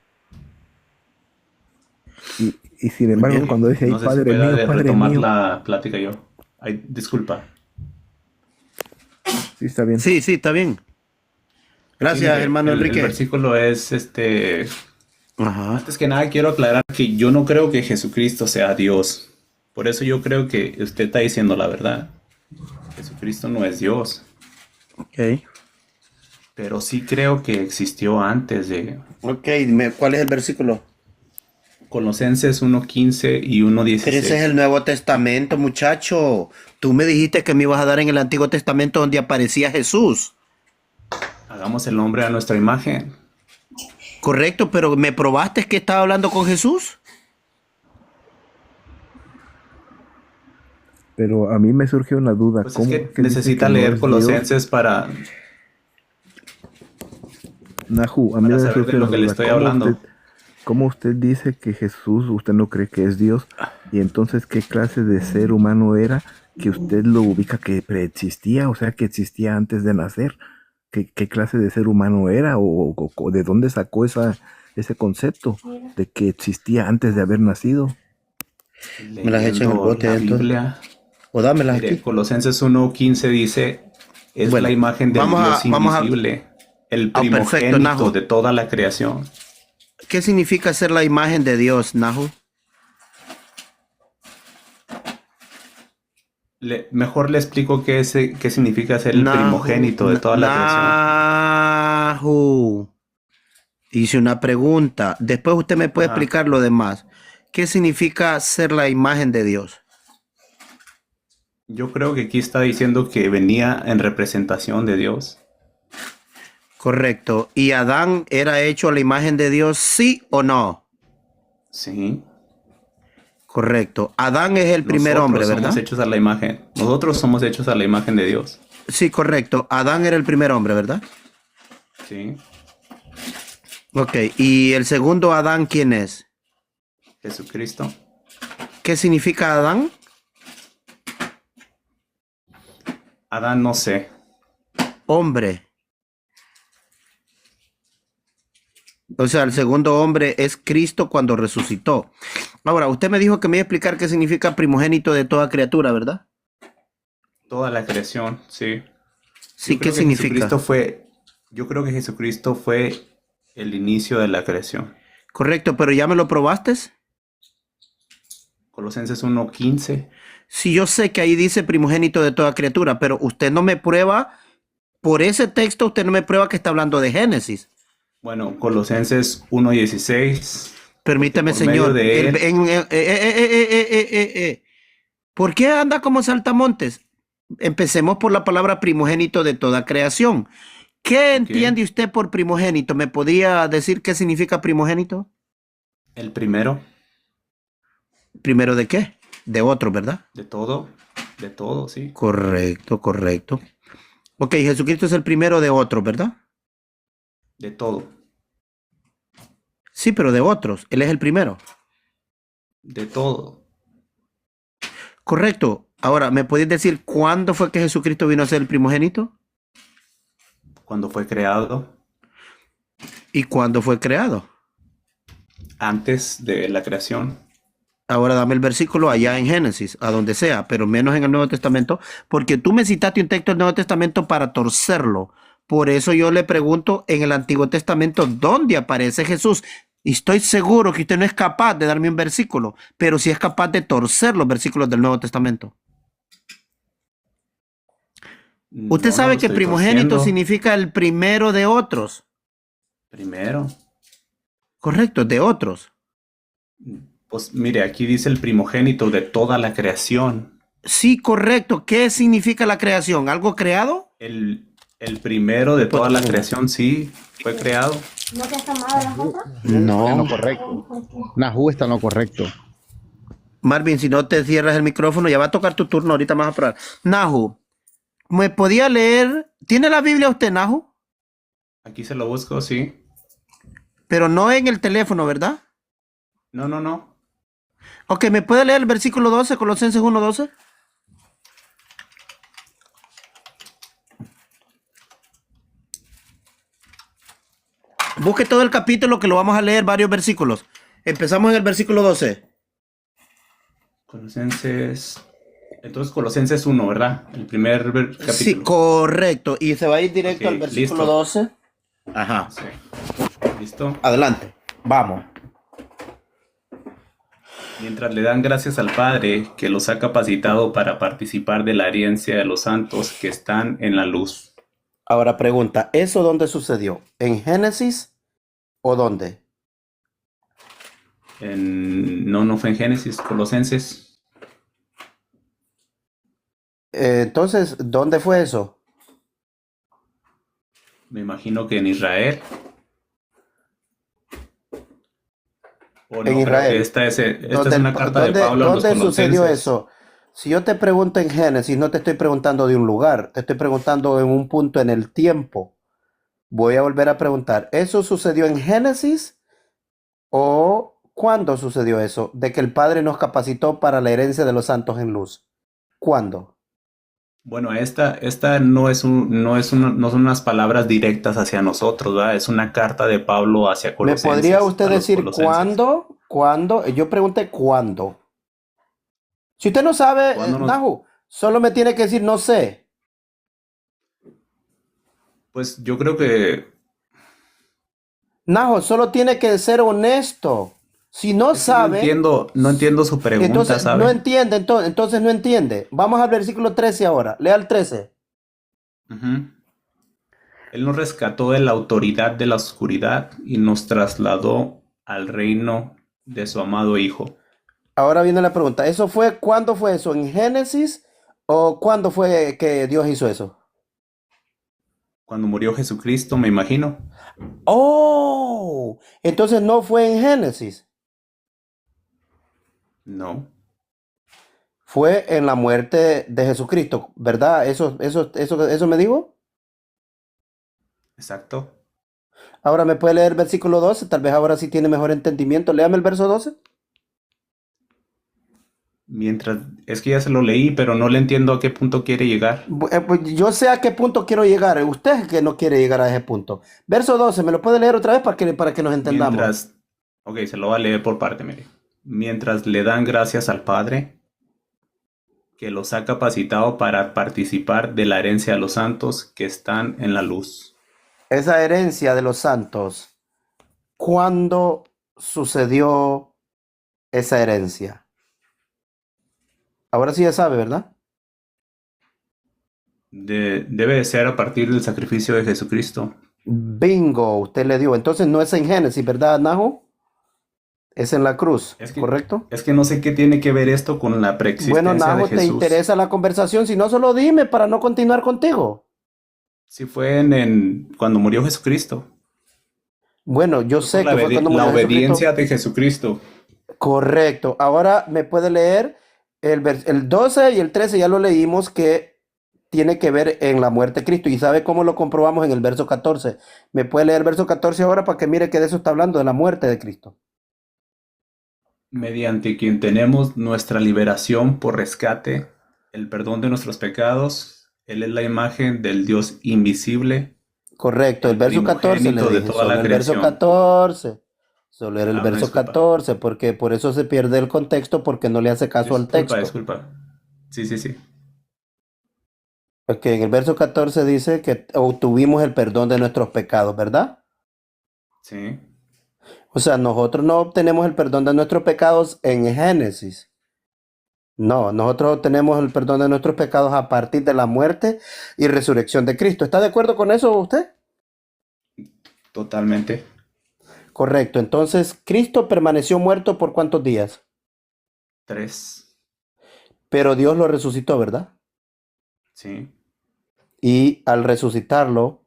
S4: Y sin embargo, cuando dice,
S3: no sé
S4: Padre
S3: si
S4: mío,
S3: pueda
S4: Padre
S3: retomar
S4: mío.
S3: la plática yo. Ay, disculpa.
S4: Sí, está bien.
S1: Sí, está bien. Gracias,
S3: Sí,
S1: hermano Enrique.
S3: El versículo es
S1: Ajá.
S3: Antes que nada quiero aclarar que yo no creo que Jesucristo sea Dios. Por eso yo creo que usted está diciendo la verdad. Jesucristo no es Dios.
S1: Ok.
S3: Pero sí creo que existió antes de
S1: Ok, ¿cuál es el versículo?
S3: Colosenses 1:15 y
S1: Pero
S3: 1:16.
S1: ese es el Nuevo Testamento, muchacho. Tú me dijiste que me ibas a dar en el Antiguo Testamento donde aparecía Jesús.
S3: Hagamos el hombre a nuestra imagen.
S1: Correcto, pero ¿me probaste que estaba hablando con Jesús?
S4: Pero a mí me surgió una duda.
S3: Pues es
S4: ¿Cómo
S3: que
S4: dice
S3: necesita
S4: que no
S3: leer
S4: es
S3: Colosenses para
S4: Nahu, a mí me
S3: saber de
S4: surgió
S3: lo
S4: una
S3: que le
S4: duda.
S3: estoy hablando.
S4: ¿Cómo usted dice que Jesús, usted no cree que es Dios? Y entonces, ¿qué clase de ser humano era que usted lo ubica que preexistía, o sea, que existía antes de nacer. ¿Qué clase de ser humano era o de dónde sacó ese concepto de que existía antes de haber nacido?
S1: Me las echo en el
S3: Leyendo
S1: bote
S3: la
S1: entonces.
S3: Biblia,
S1: O dámelas
S3: mire,
S1: aquí.
S3: Colosenses 1:15 dice, es
S1: Bueno,
S3: la imagen del Dios
S1: vamos a.
S3: invisible, el
S1: Ah, perfecto,
S3: primogénito
S1: Nahu.
S3: de toda la creación.
S1: ¿Qué significa ser la imagen de Dios, Nahu?
S3: Mejor le explico qué significa ser el primogénito de toda la creación.
S1: Nahu. Hice una pregunta. Después usted me puede
S3: Ajá.
S1: explicar lo demás. ¿Qué significa ser la imagen de Dios?
S3: Yo creo que aquí está diciendo que venía en representación de Dios.
S1: Correcto. ¿Y Adán era hecho a la imagen de Dios, sí o no?
S3: Sí.
S1: Correcto. Adán es el primer
S3: Nosotros
S1: hombre, ¿verdad?
S3: somos hechos a la imagen. Nosotros somos hechos a la imagen de Dios.
S1: Sí, correcto. Adán era el primer hombre, ¿verdad?
S3: Sí.
S1: Ok. ¿Y el segundo Adán quién es?
S3: Jesucristo.
S1: ¿Qué significa Adán?
S3: Adán no sé.
S1: Hombre. O sea, el segundo hombre es Cristo cuando resucitó. Ahora, usted me dijo que me iba a explicar qué significa primogénito de toda criatura, ¿verdad?
S3: Toda la creación, sí.
S1: Sí,
S3: Yo
S1: ¿qué
S3: creo que
S1: significa?
S3: yo creo que Jesucristo fue el inicio de la creación.
S1: Correcto, pero ¿ya me lo probaste?
S3: Colosenses 1:15.
S1: Sí, yo sé que ahí dice primogénito de toda criatura, pero usted no me prueba, por ese texto usted no me prueba que está hablando de Génesis.
S3: Bueno, Colosenses 1:16.
S1: Permítame,
S3: Por medio
S1: señor.
S3: de él.
S1: ¿Por qué anda como saltamontes? Empecemos por la palabra primogénito de toda creación. ¿Qué entiende usted por primogénito? ¿Me podría decir qué significa primogénito?
S3: El primero
S1: ¿Primero de qué? De otro, ¿verdad?
S3: de todo, sí.
S1: Correcto, correcto. Ok, Jesucristo es el primero de otros, ¿verdad?
S3: De todo,
S1: Sí, pero de otros. Él es el primero.
S3: de todo.
S1: Correcto. Ahora, ¿me podéis decir cuándo fue que Jesucristo vino a ser el primogénito?
S3: Cuando fue creado,
S1: ¿Y cuándo fue creado?
S3: antes de la creación.
S1: Ahora dame el versículo allá en Génesis, a donde sea, pero menos en el Nuevo Testamento, porque tú me citaste un texto del Nuevo Testamento para torcerlo. Por eso yo le pregunto en el Antiguo Testamento dónde aparece Jesús. Y estoy seguro que usted no es capaz de darme un versículo, pero sí es capaz de torcer los versículos del Nuevo Testamento. Usted
S3: No,
S1: sabe
S3: lo
S1: que
S3: estoy
S1: primogénito
S3: torciendo.
S1: significa el primero de otros.
S3: Primero.
S1: Correcto, de otros.
S3: Pues mire, aquí dice el primogénito de toda la creación.
S1: Sí, correcto. ¿Qué significa la creación? ¿Algo creado?
S3: El primero de toda la creación, sí, fue creado.
S5: ¿No te has tomado las otras?
S6: Está en lo
S1: No.
S6: correcto. Nahu está en lo correcto.
S1: Marvin, si no te cierras el micrófono, ya va a tocar tu turno, ahorita más a probar. Nahu, ¿me podía leer? ¿Tiene la Biblia usted, Nahu?
S3: Aquí se lo busco, sí.
S1: Pero no en el teléfono, ¿verdad?
S3: No.
S1: Ok, ¿me puede leer el versículo 12, Colosenses 1:12? Busque todo el capítulo que lo vamos a leer varios versículos. Empezamos en el versículo 12.
S3: Entonces Colosenses 1, ¿verdad? El primer capítulo.
S1: Sí, correcto. Y se va a ir directo
S3: Ok,
S1: al versículo
S3: listo.
S1: 12. Ajá.
S3: Sí. ¿Listo?
S1: Adelante. Vamos.
S3: Mientras le dan gracias al Padre que los ha capacitado para participar de la herencia de los santos que están en la luz.
S1: Ahora pregunta, ¿eso dónde sucedió? ¿En Génesis o dónde?
S3: No fue en Génesis, Colosenses.
S1: Entonces, ¿dónde fue eso?
S3: Me imagino que en Israel. O no,
S1: En
S3: creo
S1: Israel.
S3: que esta es una carta de Pablo a los
S1: ¿Dónde sucedió
S3: colosenses.
S1: eso? Si yo te pregunto en Génesis, no te estoy preguntando de un lugar, te estoy preguntando en un punto en el tiempo. Voy a volver a preguntar, ¿eso sucedió en Génesis o cuándo sucedió eso? De que el Padre nos capacitó para la herencia de los santos en luz. ¿Cuándo?
S3: Bueno, esta no son unas palabras directas hacia nosotros, ¿verdad? Es una carta de Pablo hacia
S1: ¿Me podría usted
S3: a los
S1: decir
S3: colosenses.
S1: cuándo? ¿Cuándo? Yo pregunté cuándo. Si usted no sabe,
S3: ¿Cuándo nos-
S1: Nahu, solo me tiene que decir no sé.
S3: Pues yo creo que
S1: Nahu, solo tiene que ser honesto. Si no
S3: es que
S1: sabe,
S3: no entiendo su pregunta,
S1: entonces no
S3: ¿sabe?
S1: entiende, entonces no entiende. Vamos al versículo 13 ahora. Lea el 13.
S3: Ujú. Él nos rescató de la autoridad de la oscuridad y nos trasladó al reino de su amado Hijo.
S1: Ahora viene la pregunta. ¿Cuándo fue eso? ¿En Génesis o cuándo fue que Dios hizo eso?
S3: Cuando murió Jesucristo, me imagino.
S1: Oh, entonces no fue en Génesis,
S3: No,
S1: fue en la muerte de Jesucristo, ¿verdad? Eso me dijo.
S3: exacto.
S1: Ahora me puede leer el versículo 12, tal vez ahora sí tiene mejor entendimiento. Léame el verso 12.
S3: Es que ya se lo leí, pero no le entiendo a qué punto quiere llegar.
S1: Pues yo sé a qué punto quiero llegar. Usted es el que no quiere llegar a ese punto. Verso 12, ¿me lo puede leer otra vez para que nos entendamos?
S3: Ok, se lo va a leer por parte, mire. Mientras le dan gracias al Padre, que los ha capacitado para participar de la herencia de los santos que están en la luz.
S1: Esa herencia de los santos, ¿cuándo sucedió esa herencia? Ahora sí ya sabe, ¿verdad?
S3: Debe de ser a partir del sacrificio de Jesucristo.
S1: Bingo, usted le dio. Entonces no es en Génesis, ¿verdad, Najo? Es en la cruz,
S3: Es que,
S1: ¿correcto?
S3: es que no sé qué tiene que ver esto con la
S1: Bueno,
S3: preexistencia de
S1: Najo, ¿te
S3: Jesús.
S1: interesa la conversación? Si no, solo dime para no continuar contigo.
S3: Sí fue cuando murió Jesucristo.
S1: Bueno, yo
S3: Fue
S1: sé
S3: por
S1: que fue cuando
S3: la
S1: murió Jesucristo.
S3: obediencia de Jesucristo.
S1: Correcto. Ahora me puede leer el 12 y el 13, ya lo leímos, que tiene que ver en la muerte de Cristo. ¿Y sabe cómo lo comprobamos en el verso 14? ¿Me puede leer el verso 14 ahora para que mire que de eso está hablando, de la muerte de Cristo?
S3: Mediante quien tenemos nuestra liberación por rescate, el perdón de nuestros pecados. Él es la imagen del Dios invisible,
S1: Correcto, el
S3: el
S1: verso 14 le
S3: primogénito de
S1: dije,
S3: toda
S1: solo
S3: la
S1: el verso
S3: creación.
S1: 14. Solo era el
S3: Una
S1: verso
S3: disculpa.
S1: 14, porque por eso se pierde el contexto, porque no le hace caso al texto.
S3: Disculpa. Sí.
S1: Ok, en el verso 14 dice que obtuvimos el perdón de nuestros pecados, ¿verdad?
S3: Sí.
S1: O sea, nosotros no obtenemos el perdón de nuestros pecados en Génesis. No, nosotros obtenemos el perdón de nuestros pecados a partir de la muerte y resurrección de Cristo. ¿Está de acuerdo con eso usted?
S3: Totalmente.
S1: Correcto. Entonces, Cristo permaneció muerto por ¿cuántos días?
S3: 3.
S1: Pero Dios lo resucitó, ¿verdad?
S3: Sí.
S1: Y al resucitarlo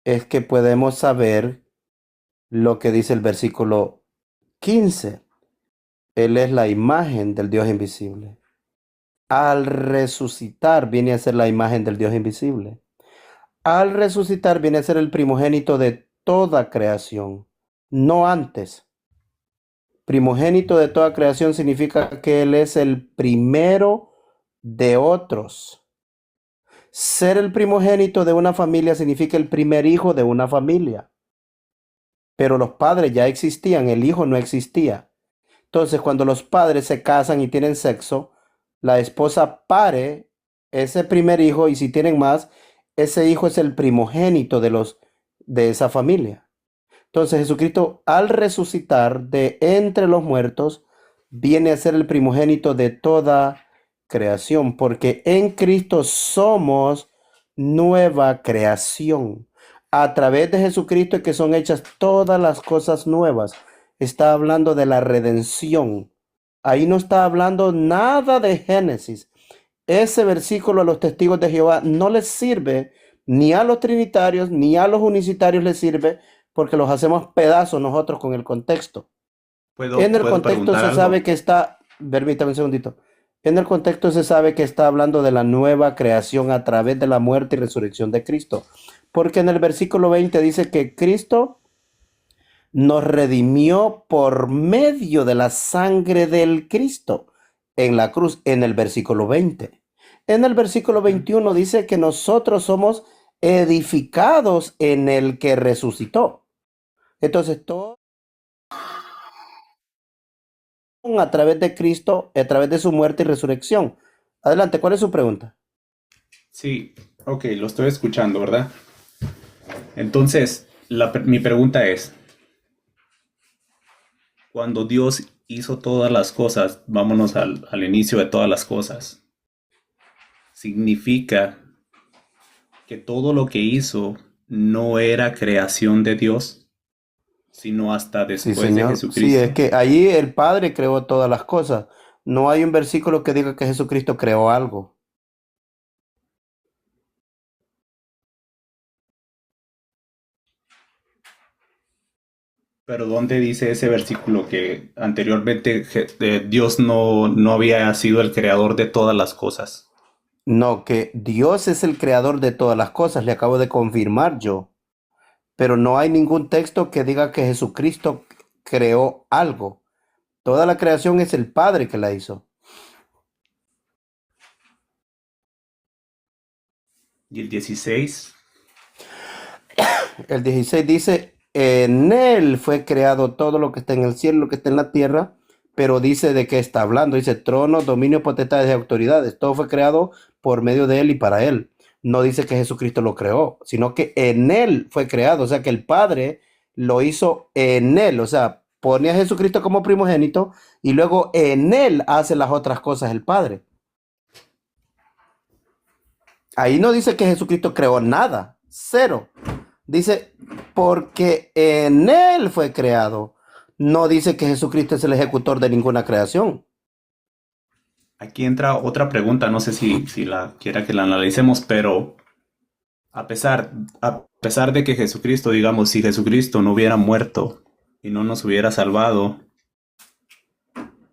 S1: es que podemos saber lo que dice el versículo 15. Él es la imagen del Dios invisible. Al resucitar viene a ser la imagen del Dios invisible. Al resucitar viene a ser el primogénito de toda creación, no antes. Primogénito de toda creación significa que Él es el primero de otros. Ser el primogénito de una familia significa el primer hijo de una familia. Pero los padres ya existían, el hijo no existía. Entonces, cuando los padres se casan y tienen sexo, la esposa pare ese primer hijo y si tienen más, ese hijo es el primogénito de esa familia. Entonces, Jesucristo, al resucitar de entre los muertos, viene a ser el primogénito de toda creación, porque en Cristo somos nueva creación. A través de Jesucristo es que son hechas todas las cosas nuevas. Está hablando de la redención. Ahí no está hablando nada de Génesis. Ese versículo a los testigos de Jehová no les sirve, ni a los trinitarios, ni a los unicitarios les sirve, porque los hacemos pedazos nosotros con el contexto. En el
S3: ¿Puedo
S1: contexto
S3: preguntar
S1: se
S3: algo?
S1: sabe que está, permítame un segundito. En el contexto se sabe que está hablando de la nueva creación a través de la muerte y resurrección de Cristo. Porque en el versículo 20 dice que Cristo nos redimió por medio de la sangre del Cristo en la cruz, en el versículo 20. En el versículo 21 dice que nosotros somos edificados en el que resucitó. Entonces, todo a través de Cristo, a través de su muerte y resurrección. Adelante, ¿cuál es su pregunta?
S3: Sí, ok, lo estoy escuchando, ¿verdad? Entonces, mi pregunta es, cuando Dios hizo todas las cosas, vámonos al inicio de todas las cosas, significa que todo lo que hizo no era creación de Dios, sino hasta
S1: Sí,
S3: después de
S1: señor. Sí, es
S3: Jesucristo.
S1: que allí el Padre creó todas las cosas. No hay un versículo que diga que Jesucristo creó algo.
S3: Pero ¿dónde dice ese versículo que anteriormente Dios no había sido el creador de todas las cosas?
S1: No, que Dios es el creador de todas las cosas, le acabo de confirmar yo. Pero no hay ningún texto que diga que Jesucristo creó algo. Toda la creación es el Padre que la hizo.
S3: Y el 16,
S1: El 16 dice, en él fue creado todo lo que está en el cielo, lo que está en la tierra, pero dice de qué está hablando. Dice tronos, dominio, potestades y autoridades. Todo fue creado por medio de él y para él. No dice que Jesucristo lo creó, sino que en él fue creado. O sea, que el Padre lo hizo en él. O sea, pone a Jesucristo como primogénito y luego en él hace las otras cosas el Padre. Ahí no dice que Jesucristo creó nada. Cero. Dice, porque en él fue creado. No dice que Jesucristo es el ejecutor de ninguna creación.
S3: aquí entra otra pregunta, no sé si la quiera que la analicemos, pero a pesar de que Jesucristo, digamos, si Jesucristo no hubiera muerto y no nos hubiera salvado,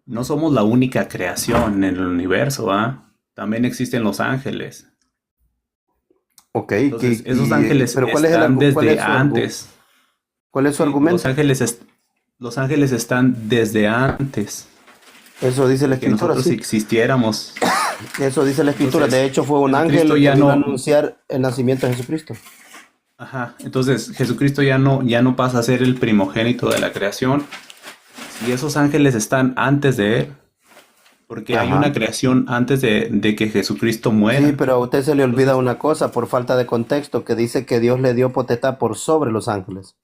S3: no somos la única creación en el universo, ¿ah? También existen los ángeles.
S1: Ok,
S3: Entonces, esos ángeles
S1: pero ¿cuál es
S3: están
S1: cuál
S3: desde
S1: es
S3: antes.
S1: cuál es su
S3: Sí,
S1: argumento?
S3: los ángeles están desde antes
S1: Eso dice la
S3: de que
S1: escritura,
S3: nosotros
S1: sí.
S3: existiéramos.
S1: Eso dice la escritura.
S3: Entonces,
S1: De hecho, fue un ángel
S3: Jesucristo
S1: que
S3: ya
S1: vino a
S3: no,
S1: anunciar el nacimiento de Jesucristo.
S3: ajá, entonces Jesucristo ya no pasa a ser el primogénito de la creación. Y esos ángeles están antes de él, porque hay una
S1: Ajá.
S3: creación antes de que Jesucristo
S1: Sí,
S3: muera.
S1: pero a usted se le olvida
S3: Entonces,
S1: una cosa por falta de contexto, que dice que Dios le dio potestad por sobre los ángeles.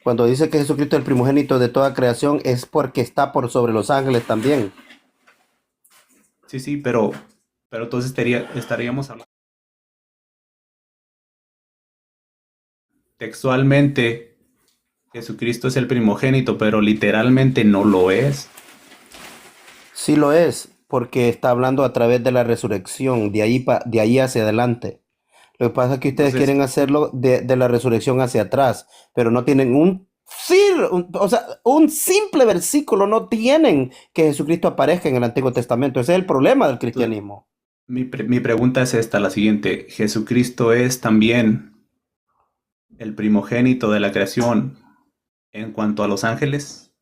S1: Cuando dice que Jesucristo es el primogénito de toda creación, es porque está por sobre los ángeles también.
S3: sí, sí, pero entonces estaríamos hablando textualmente, Jesucristo es el primogénito, pero literalmente no lo es.
S1: Sí lo es, porque está hablando a través de la resurrección, de ahí hacia adelante. Lo que pasa es que ustedes
S3: Entonces,
S1: quieren hacerlo de la resurrección hacia atrás, pero no tienen o sea, un simple versículo, no tienen que Jesucristo aparezca en el Antiguo Testamento. Ese es el problema del
S3: entonces,
S1: cristianismo.
S3: mi pregunta es esta, la siguiente. ¿Jesucristo es también el primogénito de la creación en cuanto a los ángeles?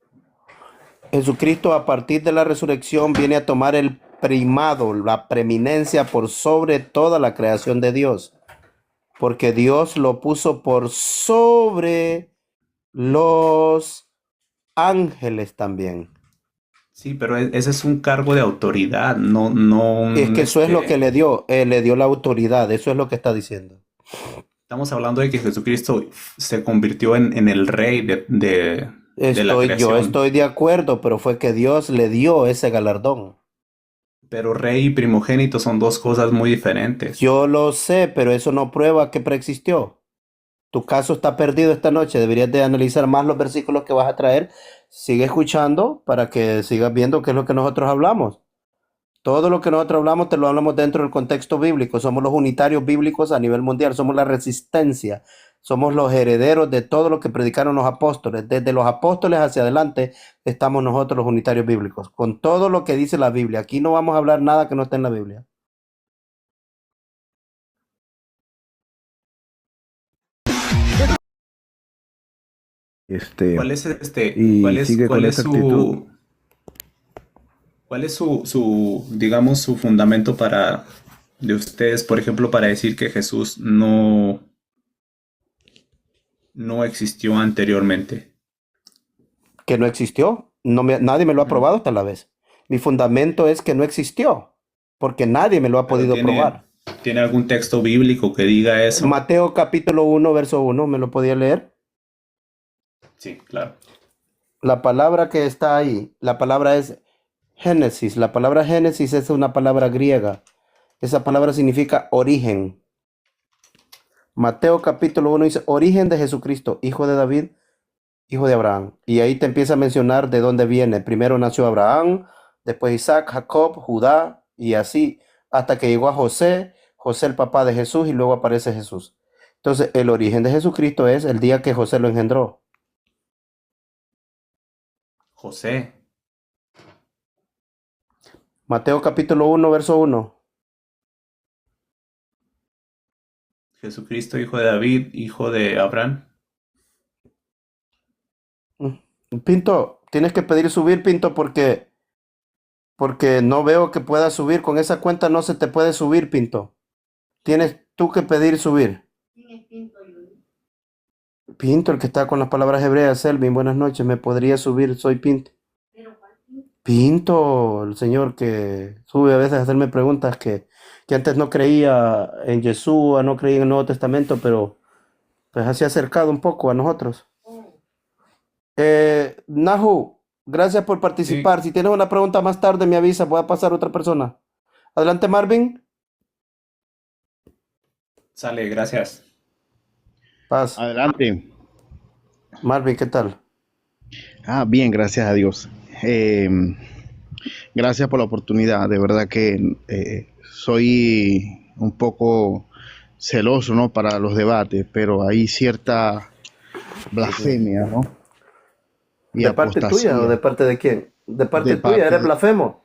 S1: Jesucristo a partir de la resurrección viene a tomar el primado, la preeminencia por sobre toda la creación de Dios, porque Dios lo puso por sobre los ángeles también.
S3: Sí, pero ese es un cargo de autoridad, no
S1: Es que eso es lo que le dio la autoridad, eso es lo que está diciendo.
S3: estamos hablando de que Jesucristo se convirtió en el rey de la
S1: Yo
S3: creación.
S1: estoy de acuerdo, pero fue que Dios le dio ese galardón.
S3: Pero rey y primogénito son dos cosas muy diferentes.
S1: Yo lo sé, pero eso no prueba que preexistió. Tu caso está perdido esta noche. Deberías de analizar más los versículos que vas a traer. Sigue escuchando para que sigas viendo qué es lo que nosotros hablamos. Todo lo que nosotros hablamos te lo hablamos dentro del contexto bíblico. Somos los unitarios bíblicos a nivel mundial. Somos la resistencia. Somos los herederos de todo lo que predicaron los apóstoles. Desde los apóstoles hacia adelante estamos nosotros los unitarios bíblicos. Con todo lo que dice la Biblia. Aquí no vamos a hablar nada que no esté en la Biblia.
S3: ¿Cuál es
S4: Y sigue con esa actitud.
S3: cuál es digamos, su fundamento de ustedes, por ejemplo, para decir que Jesús no existió anteriormente.
S1: Que no existió. Nadie me lo ha
S3: Ujú.
S1: probado hasta la vez. Mi fundamento es que no existió, porque nadie me lo ha
S3: Pero
S1: podido probar.
S3: ¿tiene algún texto bíblico que diga eso?
S1: Mateo capítulo 1, verso 1, ¿me lo podía leer?
S3: Sí, claro.
S1: La palabra que está ahí, la palabra es Génesis. La palabra Génesis es una palabra griega. Esa palabra significa origen. Mateo capítulo 1 dice, origen de Jesucristo, hijo de David, hijo de Abraham. Y ahí te empieza a mencionar de dónde viene. Primero nació Abraham, después Isaac, Jacob, Judá, y así, hasta que llegó a José, José el papá de Jesús, y luego aparece Jesús. Entonces, el origen de Jesucristo es el día que José lo engendró.
S3: José.
S1: Mateo capítulo 1, verso 1.
S3: Jesucristo, hijo de David, hijo de Abraham.
S1: Pinto, tienes que pedir subir, Pinto, porque no veo que puedas subir. Con esa cuenta no se te puede subir, Pinto. Tienes tú que pedir subir. Pinto, el que está con las palabras hebreas, Selvin, buenas noches, ¿me podría subir? Soy Pinto. Pinto, el señor que sube a veces a hacerme preguntas que antes no creía en Yeshua, no creía en el Nuevo Testamento, pero pues así ha acercado un poco a nosotros. Nahu, gracias por
S3: Sí,
S1: participar. Si tienes una pregunta más tarde, me avisa, voy a pasar a otra persona. Adelante, Marvin.
S3: sale, gracias.
S1: Paz.
S6: Adelante.
S1: Marvin, ¿qué tal?
S6: Bien, gracias a Dios. Gracias por la oportunidad. De verdad que soy un poco celoso, ¿no? Para los debates, pero hay cierta blasfemia, ¿no? Y
S1: ¿De parte tuya o de
S6: apostasía
S1: parte de quién? ¿De parte
S6: de
S1: tuya?
S6: parte
S1: ¿Eres
S6: de,
S1: blasfemo?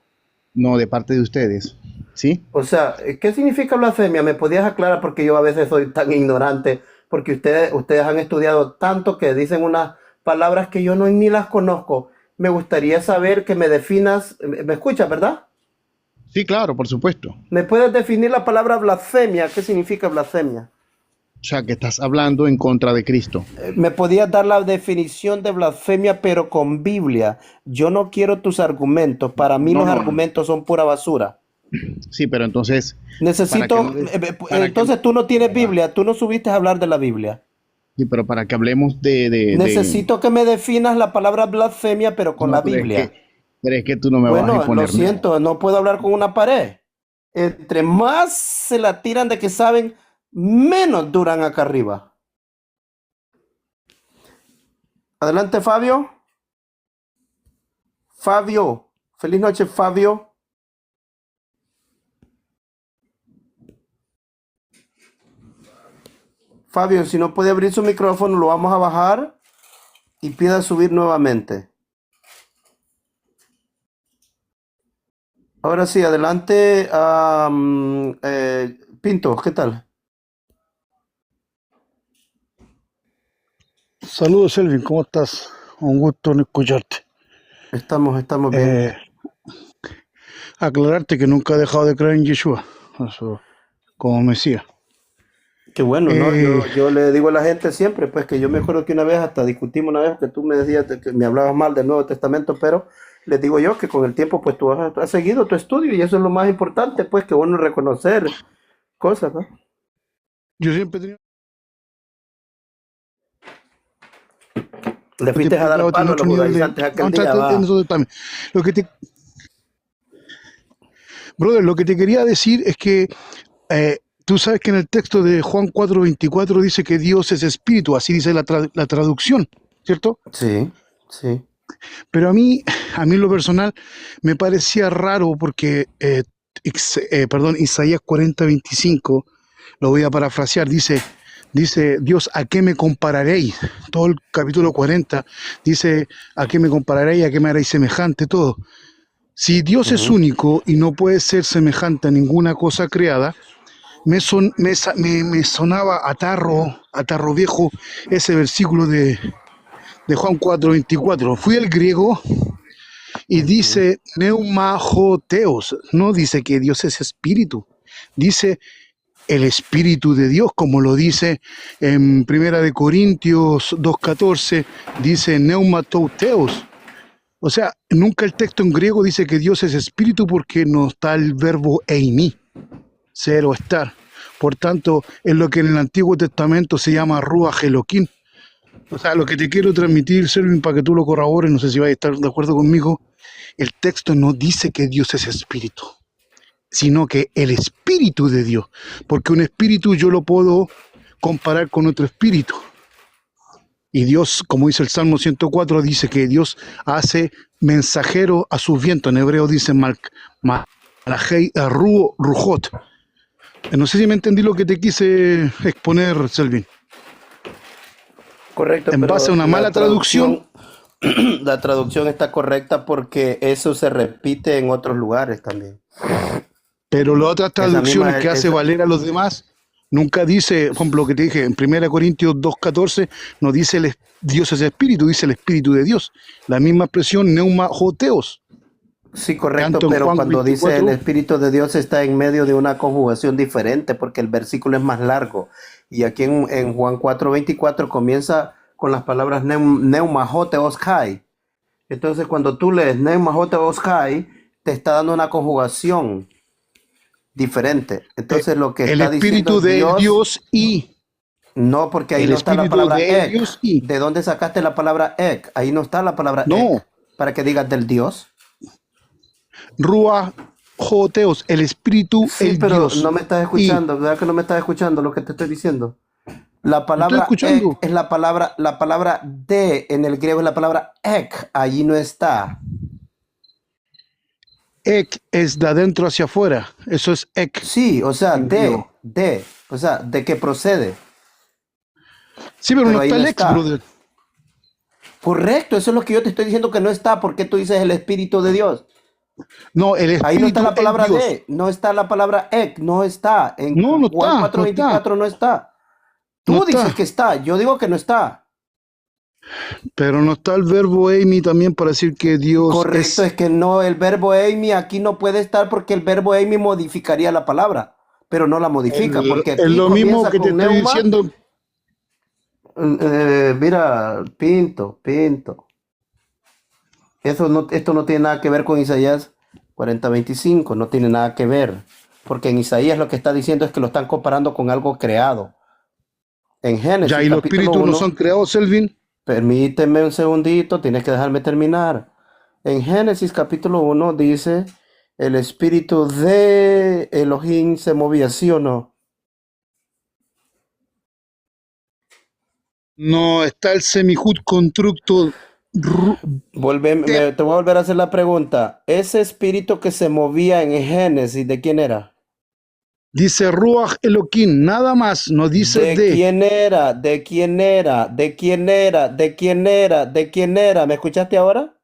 S6: no, de parte de ustedes, ¿sí?
S1: O sea, ¿qué significa blasfemia? ¿Me podías aclarar? Porque yo a veces soy tan ignorante, porque ustedes han estudiado tanto que dicen unas palabras que yo no ni las conozco. Me gustaría saber que me definas. ¿Me escuchas, verdad?
S6: Sí, claro, por supuesto.
S1: ¿Me puedes definir la palabra blasfemia? ¿Qué significa blasfemia?
S6: O sea, que estás hablando en contra de Cristo.
S1: Me podías dar la definición de blasfemia, pero con Biblia. Yo no quiero tus argumentos. Para mí
S6: No,
S1: los
S6: no,
S1: argumentos son pura basura.
S6: sí, pero entonces, para que no
S1: Necesito,
S6: des- para que
S1: entonces tú no tienes
S6: ajá.
S1: Biblia, tú no subiste a hablar de la Biblia.
S6: Sí, pero para que hablemos de
S1: Necesito que me definas la palabra blasfemia, pero con
S6: no,
S1: la Biblia.
S6: pero es que tú no me vas a
S1: Bueno, lo
S6: imponer nada.
S1: siento, no puedo hablar con una pared. Entre más se la tiran de que saben, menos duran acá arriba. Adelante, Fabio. Fabio. Feliz noche, Fabio. Fabio, si no puede abrir su micrófono, lo vamos a bajar y pida subir nuevamente. Ahora sí, adelante. Pinto, ¿qué tal?
S7: Saludos, Elvin, ¿cómo estás? Un gusto en escucharte.
S1: Estamos bien.
S7: Aclararte que nunca he dejado de creer en Yeshua, eso, como Mesías.
S1: Qué bueno, ¿no?
S7: Eh,
S1: Yo le digo a la gente siempre, pues que yo me acuerdo que una vez hasta discutimos una vez que tú me decías que me hablabas mal del Nuevo Testamento, pero les digo yo que con el tiempo pues tú has seguido tu estudio y eso es lo más importante, pues que uno reconocer cosas, ¿no?
S7: yo siempre he tenido
S1: Le fuiste a dar
S7: predicado,
S1: palo
S7: tiene
S1: a los
S7: otro nivel de...
S1: judaizantes aquel
S7: Vamos a
S1: día,
S7: tratar en
S1: va.
S7: eso también. Brother, lo que te quería decir es que tú sabes que en el texto de Juan 4:24 dice que Dios es espíritu, así dice la traducción, ¿cierto?
S1: Sí, sí.
S7: Pero a mí en lo personal me parecía raro porque, Isaías 40:25, lo voy a parafrasear, dice, Dios, ¿a qué me compararéis? Todo el capítulo 40 dice, ¿a qué me compararéis? ¿A qué me haréis semejante? Todo. Si Dios es
S1: Ujú.
S7: único y no puede ser semejante a ninguna cosa creada, me sonaba a tarro viejo ese versículo de Juan 4:24. Fui al griego y
S1: Ujú.
S7: dice neumajoteos, no dice que Dios es espíritu. dice el Espíritu de Dios, como lo dice en Primera de Corintios 2:14, dice pneumatouteos. O sea, nunca el texto en griego dice que Dios es espíritu porque no está el verbo eimi, ser o estar. Por tanto, es lo que en el Antiguo Testamento se llama Ruach Elohim. O sea, lo que te quiero transmitir, Selvin, para que tú lo corrobores, no sé si vais a estar de acuerdo conmigo, el texto no dice que Dios es espíritu, sino que el espíritu de Dios, porque un espíritu yo lo puedo comparar con otro espíritu. Y Dios, como dice el Salmo 104, dice que Dios hace mensajero a sus vientos. En hebreo dice malajei rujot. No sé si me entendí lo que te quise exponer, Selvin.
S1: Correcto,
S7: En base a una mala traducción,
S1: la traducción está correcta porque eso se repite en otros lugares también.
S7: pero las otras
S1: Esa
S7: traducciones
S1: misma,
S7: que hace
S1: esa,
S7: valer a los demás, nunca dice, por ejemplo, lo que te dije, en 1 Corintios 2:14, no dice Dios es espíritu, dice el espíritu de Dios. La misma expresión, neuma joteos,
S1: sí, correcto,
S7: tanto en
S1: pero
S7: Juan
S1: cuando dice el
S7: 24.
S1: Espíritu de Dios está en medio de una conjugación diferente porque el versículo es más largo. Y aquí en Juan 4:24 comienza con las palabras neumajote oskai. Entonces, cuando tú lees neumajote oskai, te está dando una conjugación diferente. Entonces, lo que
S7: El
S1: está diciendo
S7: espíritu
S1: es
S7: de
S1: Dios,
S7: Dios y,
S1: no, porque ahí
S7: el
S1: no está la
S7: espíritu
S1: palabra
S7: de
S1: ek.
S7: Dios y,
S1: ¿De dónde sacaste la palabra ek? Ahí no está la palabra ek
S7: no,
S1: para que digas del Dios.
S7: Rúa joteos, el espíritu,
S1: Sí,
S7: el
S1: pero no
S7: Dios.
S1: me estás
S7: Y,
S1: escuchando, ¿verdad que no me estás escuchando lo que te estoy diciendo? La
S7: ¿me estás
S1: palabra ek
S7: escuchando?
S1: es la palabra de en el griego es la palabra ek, allí no está.
S7: Ek es de adentro hacia afuera, eso es ek
S1: Sí, o sea,
S7: en griego.
S1: o sea, de que procede,
S7: Sí, pero no
S1: pero ahí
S7: está
S1: no
S7: el ex,
S1: está.
S7: brother.
S1: Correcto, eso es lo que yo te estoy diciendo que no está, porque tú dices el Espíritu de Dios.
S7: No, el
S1: Ahí no está
S7: espíritu,
S1: la
S7: el
S1: palabra
S7: Dios.
S1: de, no está la palabra ek, no está. En
S7: No, no
S1: Juan
S7: está, no está,
S1: 4:24 no está.
S7: no
S1: Tú dices
S7: está.
S1: que está, yo digo que no está.
S7: Pero no está el verbo eimi también para decir que Dios
S1: Correcto,
S7: es.
S1: es que no, el verbo eimi aquí no puede estar porque el verbo eimi modificaría la palabra, pero no la modifica, porque
S7: Es
S1: aquí
S7: lo mismo
S1: comienza
S7: que te
S1: con
S7: estoy
S1: neuma.
S7: diciendo.
S1: Mira, Pinto, esto no tiene nada que ver con Isaías 40:25, no tiene nada que ver, porque en Isaías lo que está diciendo es que lo están comparando con algo creado. En
S7: Ya,
S1: Génesis
S7: y los
S1: capítulo
S7: espíritus no son
S1: 1,
S7: creados, Selvin.
S1: permíteme un segundito, tienes que dejarme terminar. En Génesis capítulo 1 dice, el espíritu de Elohim se movía, ¿sí o no?
S7: No está el semihut constructo.
S1: Te voy a volver a hacer la pregunta. Ese espíritu que se movía en Génesis, ¿de quién era?
S7: Dice Ruach Elohim, nada más, no dice
S1: ¿De
S7: de.
S1: quién era? ¿De quién era? ¿De quién era? ¿De quién era? ¿De quién era? ¿Me escuchaste ahora?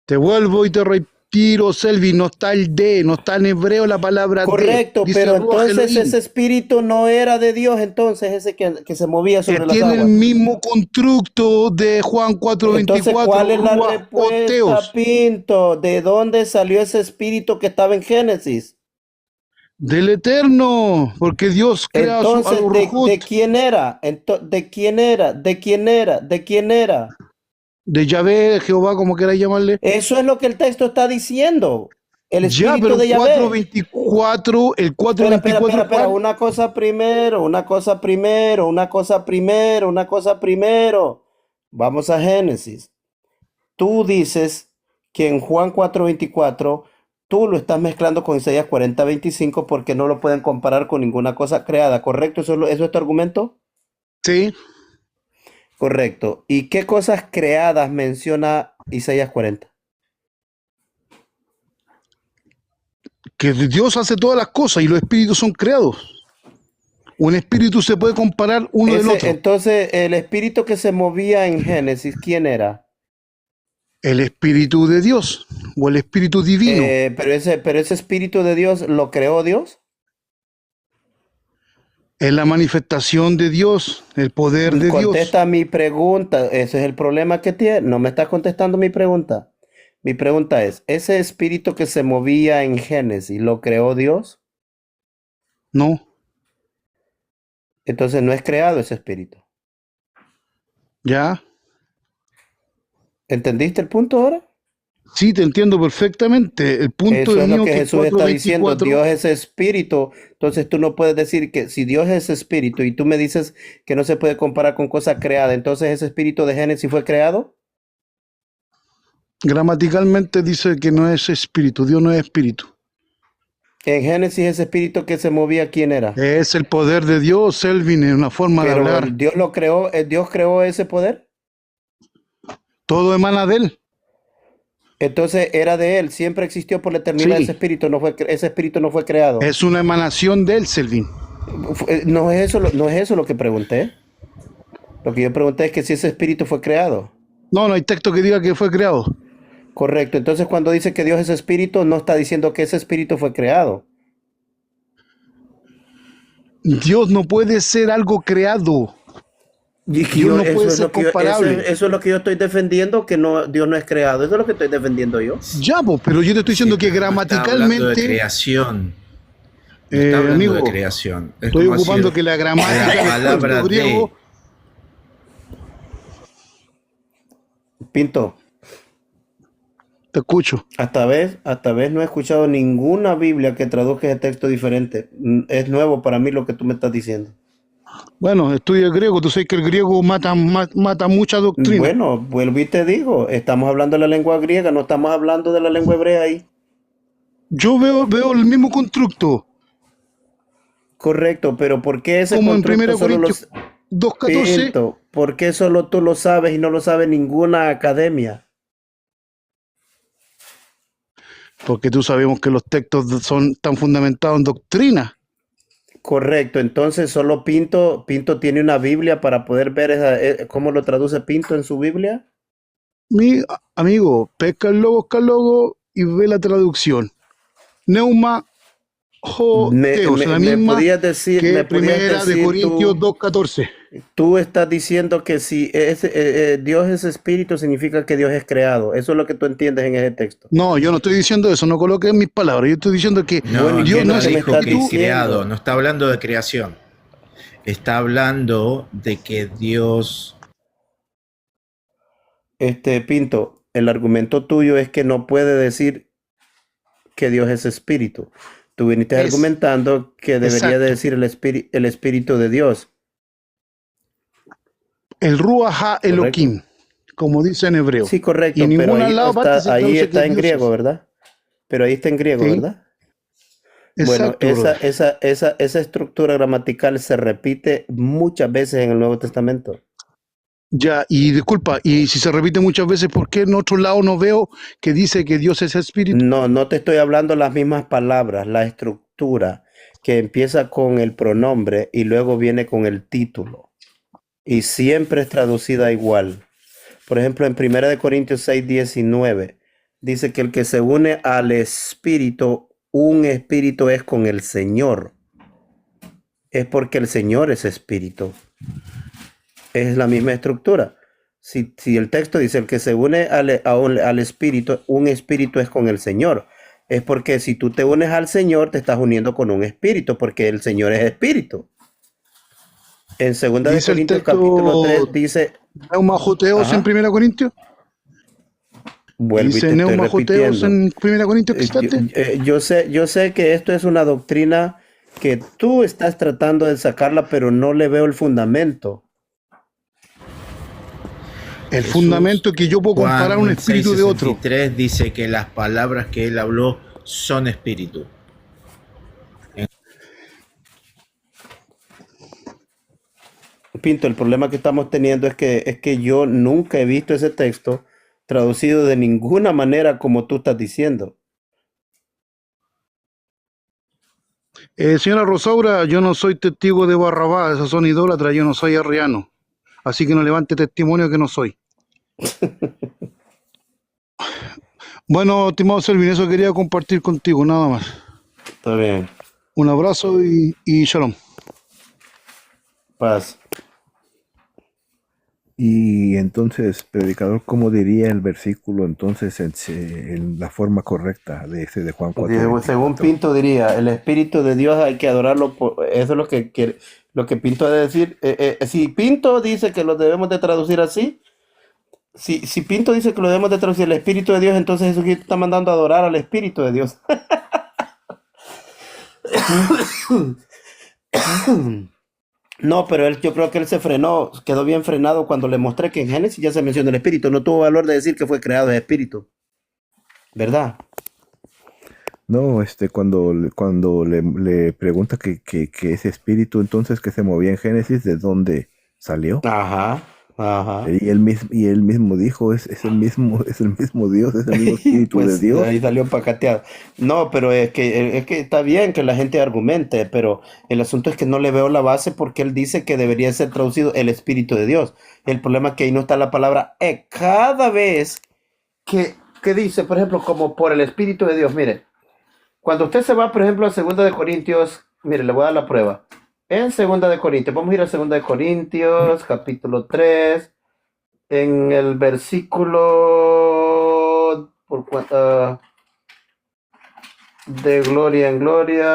S7: Te vuelvo y te repito, Selvin, no está el de, no está en hebreo la palabra de.
S1: Correcto,
S7: Dice
S1: pero
S7: Ruach
S1: entonces
S7: Elohim,
S1: ese espíritu no era de Dios, entonces ese que se movía
S7: que
S1: sobre las
S7: tiene el
S1: aguas.
S7: mismo constructo de Juan
S1: Entonces,
S7: 4:24,
S1: ¿cuál es la
S7: Ruach
S1: respuesta,
S7: Oteos.
S1: Pinto? ¿De dónde salió ese espíritu que estaba en Génesis?
S7: Del Eterno, porque Dios crea a los
S1: Entonces, ¿de
S7: Ruhot,
S1: quién era? ¿De quién era? ¿De quién era? ¿De quién era?
S7: de Yahvé, de Jehová, como queráis llamarle.
S1: Eso es lo que el texto está diciendo. El
S7: Ya, pero
S1: espíritu
S7: en
S1: de Yahvé.
S7: 4:24, el
S1: Espera.
S7: 4:24, ¿cuál?
S1: Una cosa primero, una cosa primero, una cosa primero, una cosa primero. Vamos a Génesis. Tú dices que en Juan 4:24 tú lo estás mezclando con Isaías 40:25 porque no lo pueden comparar con ninguna cosa creada, ¿correcto? ¿Eso es tu argumento?
S7: Sí,
S1: Correcto. ¿Y qué cosas creadas menciona Isaías 40?
S7: que Dios hace todas las cosas y los espíritus son creados. Un espíritu se puede comparar uno del otro.
S1: Entonces, el espíritu que se movía en Génesis, ¿quién era?
S7: El espíritu de Dios o el espíritu divino
S1: Pero ese espíritu de Dios lo creó Dios.
S7: es la manifestación de Dios, el poder de Dios.
S1: Contesta mi pregunta. Ese es el problema que tiene. No me estás contestando mi pregunta. Mi pregunta es, ¿ese espíritu que se movía en Génesis lo creó Dios?
S7: No,
S1: Entonces no es creado ese espíritu.
S7: ¿ya?
S1: ¿Entendiste el punto ahora?
S7: Sí, te entiendo perfectamente. El punto
S1: Eso
S7: es
S1: es lo
S7: mío
S1: que
S7: que
S1: Jesús está diciendo.
S7: 4:24,
S1: Dios es espíritu. Entonces tú no puedes decir que si Dios es espíritu y tú me dices que no se puede comparar con cosas creadas, entonces ese espíritu de Génesis fue creado.
S7: gramaticalmente dice que no es espíritu, Dios no es espíritu.
S1: En Génesis ese espíritu que se movía, ¿quién era?
S7: Es el poder de Dios, Elvin, es una forma de
S1: Pero
S7: hablar.
S1: Dios lo creó, Dios creó ese poder.
S7: Todo emana de él.
S1: Entonces era de él, siempre existió por la eternidad ese
S7: Sí,
S1: espíritu, ese espíritu no fue creado.
S7: es una emanación de él, Selvin.
S1: No es eso, no es eso lo que pregunté. Lo que yo pregunté es que si ese espíritu fue creado.
S7: No, no hay texto que diga que fue creado.
S1: Correcto. Entonces cuando dice que Dios es espíritu, no está diciendo que ese espíritu fue creado.
S7: Dios no puede ser algo creado.
S1: Y
S7: Dios no puede ser comparable.
S1: eso es lo que yo estoy defendiendo, que no, Dios no es creado. Eso es lo que estoy defendiendo yo.
S7: Ya, pues, pero yo te estoy diciendo que
S8: No está hablando de
S7: gramaticalmente,
S8: creación. No está hablando
S7: amigo,
S8: de creación. Es
S7: estoy
S8: como
S7: ocupando
S8: decir,
S7: que la gramática
S8: la
S7: del
S8: palabra
S7: texto griego,
S1: Pinto,
S7: te escucho.
S1: hasta vez no he escuchado ninguna Biblia que traduzca ese texto diferente. Es nuevo para mí lo que tú me estás diciendo.
S7: Bueno, estudia griego, tú sabes que el griego mata mucha doctrina.
S1: Bueno, vuelvo y te digo, estamos hablando de la lengua griega, no estamos hablando de la lengua hebrea ahí.
S7: Yo veo el mismo constructo,
S1: Correcto, pero ¿por qué ese
S7: como en
S1: constructo
S7: 1
S1: solo
S7: Corintios 2:14.
S1: Pinto, ¿por qué solo tú lo sabes y no lo sabe ninguna academia?
S7: Porque tú sabemos que los textos están fundamentados en doctrina.
S1: Correcto, entonces solo Pinto tiene una Biblia para poder ver cómo lo traduce Pinto en su Biblia.
S7: Mi amigo, pesca el logo y ve la traducción. Neuma Joteos, la
S1: Me
S7: misma
S1: podías decir,
S7: que
S1: me podías
S7: primera de
S1: decir
S7: Corintios
S1: tú,
S7: 2:14.
S1: tú estás diciendo que si Dios es espíritu significa que Dios es creado. Eso es lo que tú entiendes en ese texto.
S7: No, yo no estoy diciendo eso, no coloques mis palabras. Yo estoy diciendo que
S8: no,
S1: Bueno, ¿y
S7: Dios
S1: qué es
S7: no
S1: lo
S7: es
S1: que me
S8: dijo
S1: estás
S8: que es
S7: espíritu.
S8: creado, no
S1: diciendo?
S8: está hablando de creación. Está hablando de que Dios,
S1: Pinto, el argumento tuyo es que no puede decir que Dios es espíritu. Tú viniste
S7: Es,
S1: argumentando que debería de
S7: exacto.
S1: decir el espíritu de Dios,
S7: El Ruach
S1: ¿correcto?
S7: Elohim, como dice en hebreo.
S1: Sí,
S7: Y
S1: correcto,
S7: en
S1: pero
S7: ninguna lado parte se
S1: ahí
S7: traduce que
S1: está en
S7: Dios
S1: griego,
S7: es.
S1: ¿verdad? Pero ahí está en griego,
S7: Sí,
S1: ¿verdad? Bueno,
S7: exacto, brother.
S1: esa estructura gramatical se repite muchas veces en el Nuevo Testamento.
S7: Ya, y disculpa, y si se repite muchas veces, ¿por qué en otro lado no veo que dice que Dios es espíritu?
S1: No, no te estoy hablando las mismas palabras, la estructura que empieza con el pronombre y luego viene con el título. Y siempre es traducida igual. Por ejemplo, en 1 Corintios 6:19 dice que el que se une al Espíritu, un espíritu es con el Señor. Es porque el Señor es espíritu. Es la misma estructura. Si el texto dice el que se une al Espíritu, un espíritu es con el Señor. Es porque si tú te unes al Señor, te estás uniendo con un espíritu, porque el Señor es espíritu. En 2
S7: Dice el
S1: Corintios capítulo 3
S7: texto
S1: dice,
S7: Neuma Joteos en
S1: ajá,
S7: 1 Corintios.
S1: vuelvo y
S7: Dice
S1: te estoy
S7: Neuma Joteos
S1: repitiendo.
S7: en 1 Corintios,
S1: Yo sé que esto es una doctrina que tú estás tratando de sacarla, pero no le veo el fundamento.
S7: el
S8: Jesús,
S7: fundamento que yo puedo comparar un
S8: Juan
S7: espíritu de otro.
S8: 6:63 dice que las palabras que él habló son espíritu.
S1: Pinto, el problema que estamos teniendo es que yo nunca he visto ese texto traducido de ninguna manera como tú estás diciendo.
S7: Señora Rosaura, yo no soy testigo de Barrabás, esos son idólatras, yo no soy arriano. Así que no levante testimonio que no soy. Bueno, estimado Selvin, eso quería compartir contigo, nada más.
S1: Está bien,
S7: Un abrazo y shalom.
S1: paz.
S4: Y entonces, predicador, ¿cómo diría el versículo entonces en la forma correcta de ese de Juan
S1: Según
S4: 4:24?
S1: Pinto diría, el Espíritu de Dios hay que adorarlo. Eso es lo que Pinto ha de decir. Si Pinto dice que lo debemos de traducir así, si Pinto dice que lo debemos de traducir el Espíritu de Dios, entonces Jesucristo está mandando a adorar al Espíritu de Dios. No, pero yo creo que él se frenó, quedó bien frenado cuando le mostré que en Génesis ya se menciona el Espíritu. No tuvo valor de decir que fue creado el Espíritu, ¿verdad?
S4: No, cuando le pregunta que ese espíritu entonces que se movía en Génesis, ¿de dónde salió?
S1: Ajá, ajá.
S4: Y él mismo dijo, es el mismo, es el mismo Dios, es el mismo espíritu de
S1: Pues
S4: Dios.
S1: ahí salió pacateado. No, pero es que está bien que la gente argumente, pero el asunto es que no le veo la base porque él dice que debería ser traducido el Espíritu de Dios. El problema es que ahí no está la palabra cada vez que dice, por ejemplo, como por el Espíritu de Dios. Mire, cuando usted se va, por ejemplo, a 2 de Corintios, mire, le voy a dar la prueba. En 2 de Corintios, vamos a ir a 2 de Corintios, capítulo 3, en el versículo de gloria en gloria.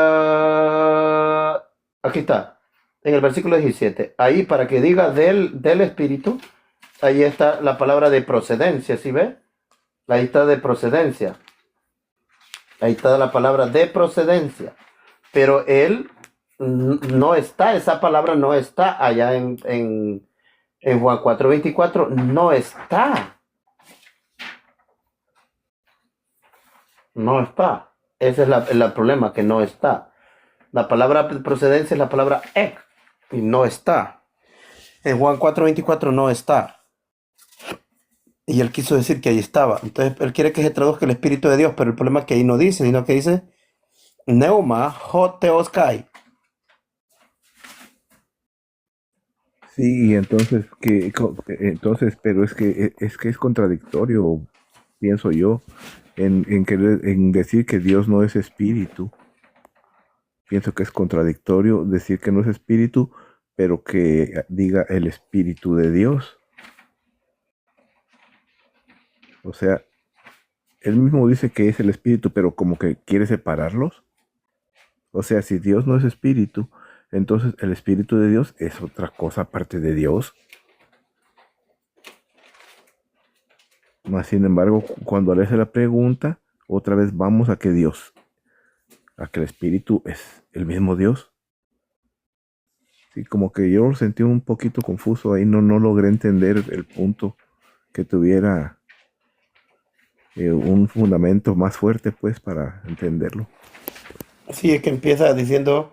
S1: Aquí está, en el versículo 17. Ahí, para que diga del Espíritu, ahí está la palabra de procedencia, ¿sí ve? Ahí está de procedencia. Ahí está la palabra de procedencia. Pero él no está, esa palabra no está allá en Juan 4:24, no está. No está. Ese es el problema, que no está. La palabra de procedencia es la palabra ek, y no está. En Juan 4:24 no está. Y él quiso decir que ahí estaba. Entonces él quiere que se traduzca el Espíritu de Dios, pero el problema es que ahí no dice, sino que dice Neuma Hoteoskai.
S4: Sí, y entonces, pero es que es contradictorio, pienso yo, en decir que Dios no es espíritu. Pienso que es contradictorio decir que no es espíritu, pero que diga el Espíritu de Dios. O sea, él mismo dice que es el espíritu, pero como que quiere separarlos. O sea, si Dios no es espíritu, entonces el Espíritu de Dios es otra cosa aparte de Dios. Mas, sin embargo, cuando le hace la pregunta, otra vez vamos a que el Espíritu es el mismo Dios. Sí, como que yo lo sentí un poquito confuso ahí, no logré entender el punto que tuviera un fundamento más fuerte, pues, para entenderlo.
S1: Sí, es que empieza diciendo,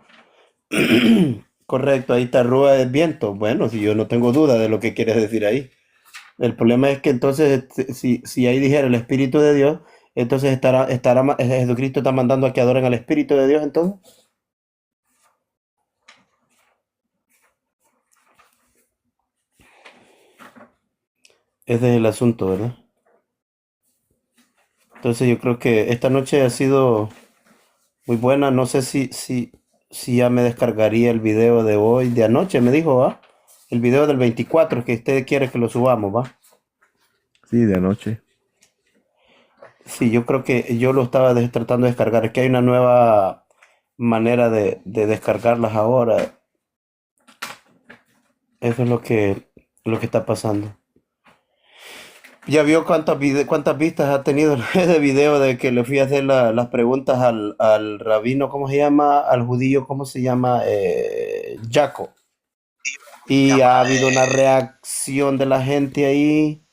S1: correcto, ahí está rúa del viento. Bueno, si yo no tengo duda de lo que quieres decir ahí. El problema es que entonces, si ahí dijera el Espíritu de Dios, entonces Jesucristo está mandando a que adoren al Espíritu de Dios, entonces. Ese es el asunto, ¿verdad? Entonces yo creo que esta noche ha sido muy buena. No sé si ya me descargaría el video de hoy, de anoche, me dijo, ¿va? El video del 24, que usted quiere que lo subamos, ¿va?
S4: Sí, de anoche.
S1: Sí, yo creo que yo lo estaba tratando de descargar. Es que hay una nueva manera de descargarlas ahora. Eso es lo que está pasando. ¿Ya vio cuántas vistas ha tenido ese video de que le fui a hacer las preguntas al rabino? ¿Cómo se llama? Al judío, ¿cómo se llama? Jaco. Y ha habido una reacción de la gente ahí,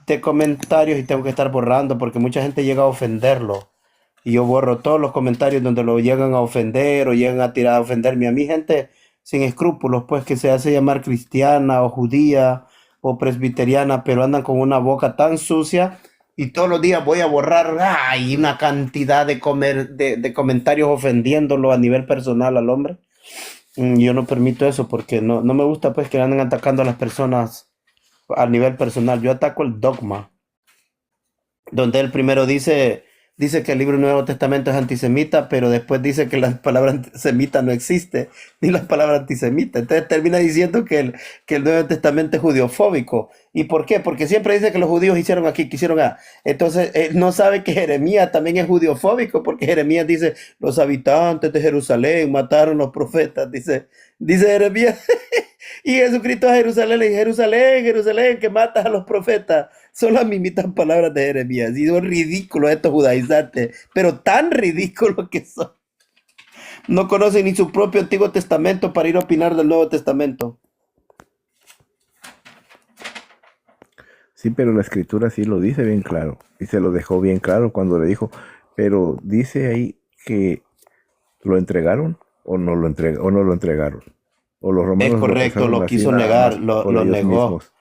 S1: de comentarios, y tengo que estar borrando porque mucha gente llega a ofenderlo. Y yo borro todos los comentarios donde lo llegan a ofender o llegan a tirar a ofenderme. A mí, gente sin escrúpulos, pues, que se hace llamar cristiana o judía o presbiteriana, pero andan con una boca tan sucia, y todos los días voy a borrar una cantidad de comentarios ofendiéndolo a nivel personal al hombre. Yo no permito eso porque no me gusta, pues, que anden atacando a las personas a nivel personal. Yo ataco el dogma, donde él primero dice dice que el libro Nuevo Testamento es antisemita, pero después dice que la palabra antisemita no existe, ni la palabra antisemita. Entonces termina diciendo que el Nuevo Testamento es judiofóbico. ¿Y por qué? Porque siempre dice que los judíos hicieron aquí, que hicieron allá. Entonces él no sabe que Jeremías también es judiofóbico, porque Jeremías dice, los habitantes de Jerusalén mataron los profetas, dice Jeremías. Y Jesucristo a Jerusalén le dice, Jerusalén, Jerusalén, que matas a los profetas. Son las mismitas palabras de Jeremías. Y son ridículos estos judaizantes, pero tan ridículos que son. No conocen ni su propio Antiguo Testamento para ir a opinar del Nuevo Testamento.
S4: Sí, pero la escritura sí lo dice bien claro. Y se lo dejó bien claro cuando le dijo, pero dice ahí que lo entregaron o no lo entregaron. O los
S1: Es
S4: romanos lo
S1: correcto,
S4: pasaron
S1: lo
S4: así
S1: quiso
S4: nada
S1: negar,
S4: más
S1: lo
S4: por ellos
S1: negó.
S4: mismos.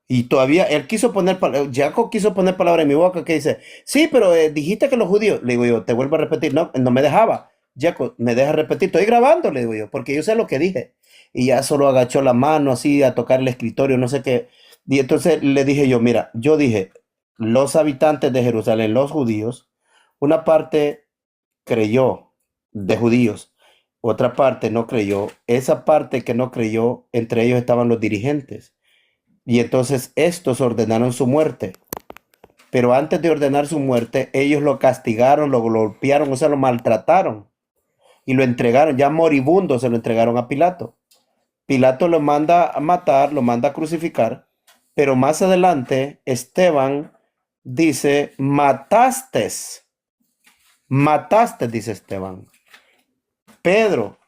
S1: Y todavía él quiso poner, Jacob quiso poner palabra en mi boca que dice, sí, pero dijiste que los judíos, le digo yo, te vuelvo a repetir, no me dejaba. Jacob, me deja repetir, estoy grabando, le digo yo, porque yo sé lo que dije. Y ya solo agachó la mano así a tocar el escritorio, no sé qué. Y entonces le dije yo, mira, yo dije, los habitantes de Jerusalén, los judíos, una parte creyó de judíos, otra parte no creyó. Esa parte que no creyó, entre ellos estaban los dirigentes. Y entonces estos ordenaron su muerte. Pero antes de ordenar su muerte, ellos lo castigaron, lo golpearon, o sea, lo maltrataron. Y lo entregaron, ya moribundo, se lo entregaron a Pilato. Pilato lo manda a matar, lo manda a crucificar. Pero más adelante, Esteban dice, mataste, dice Esteban. Pedro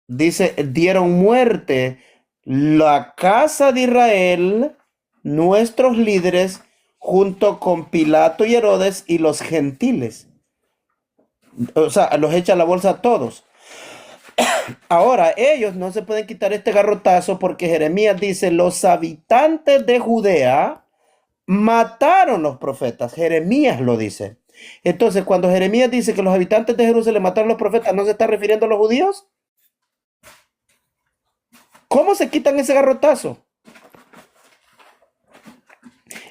S1: dice, dieron muerte la casa de Israel, nuestros líderes, junto con Pilato y Herodes y los gentiles. O sea, los echa a la bolsa a todos. Ahora, ellos no se pueden quitar este garrotazo porque Jeremías dice, los habitantes de Judea mataron los profetas. Jeremías lo dice. Entonces, cuando Jeremías dice que los habitantes de Jerusalén mataron los profetas, ¿no se está refiriendo a los judíos? ¿Cómo se quitan ese garrotazo?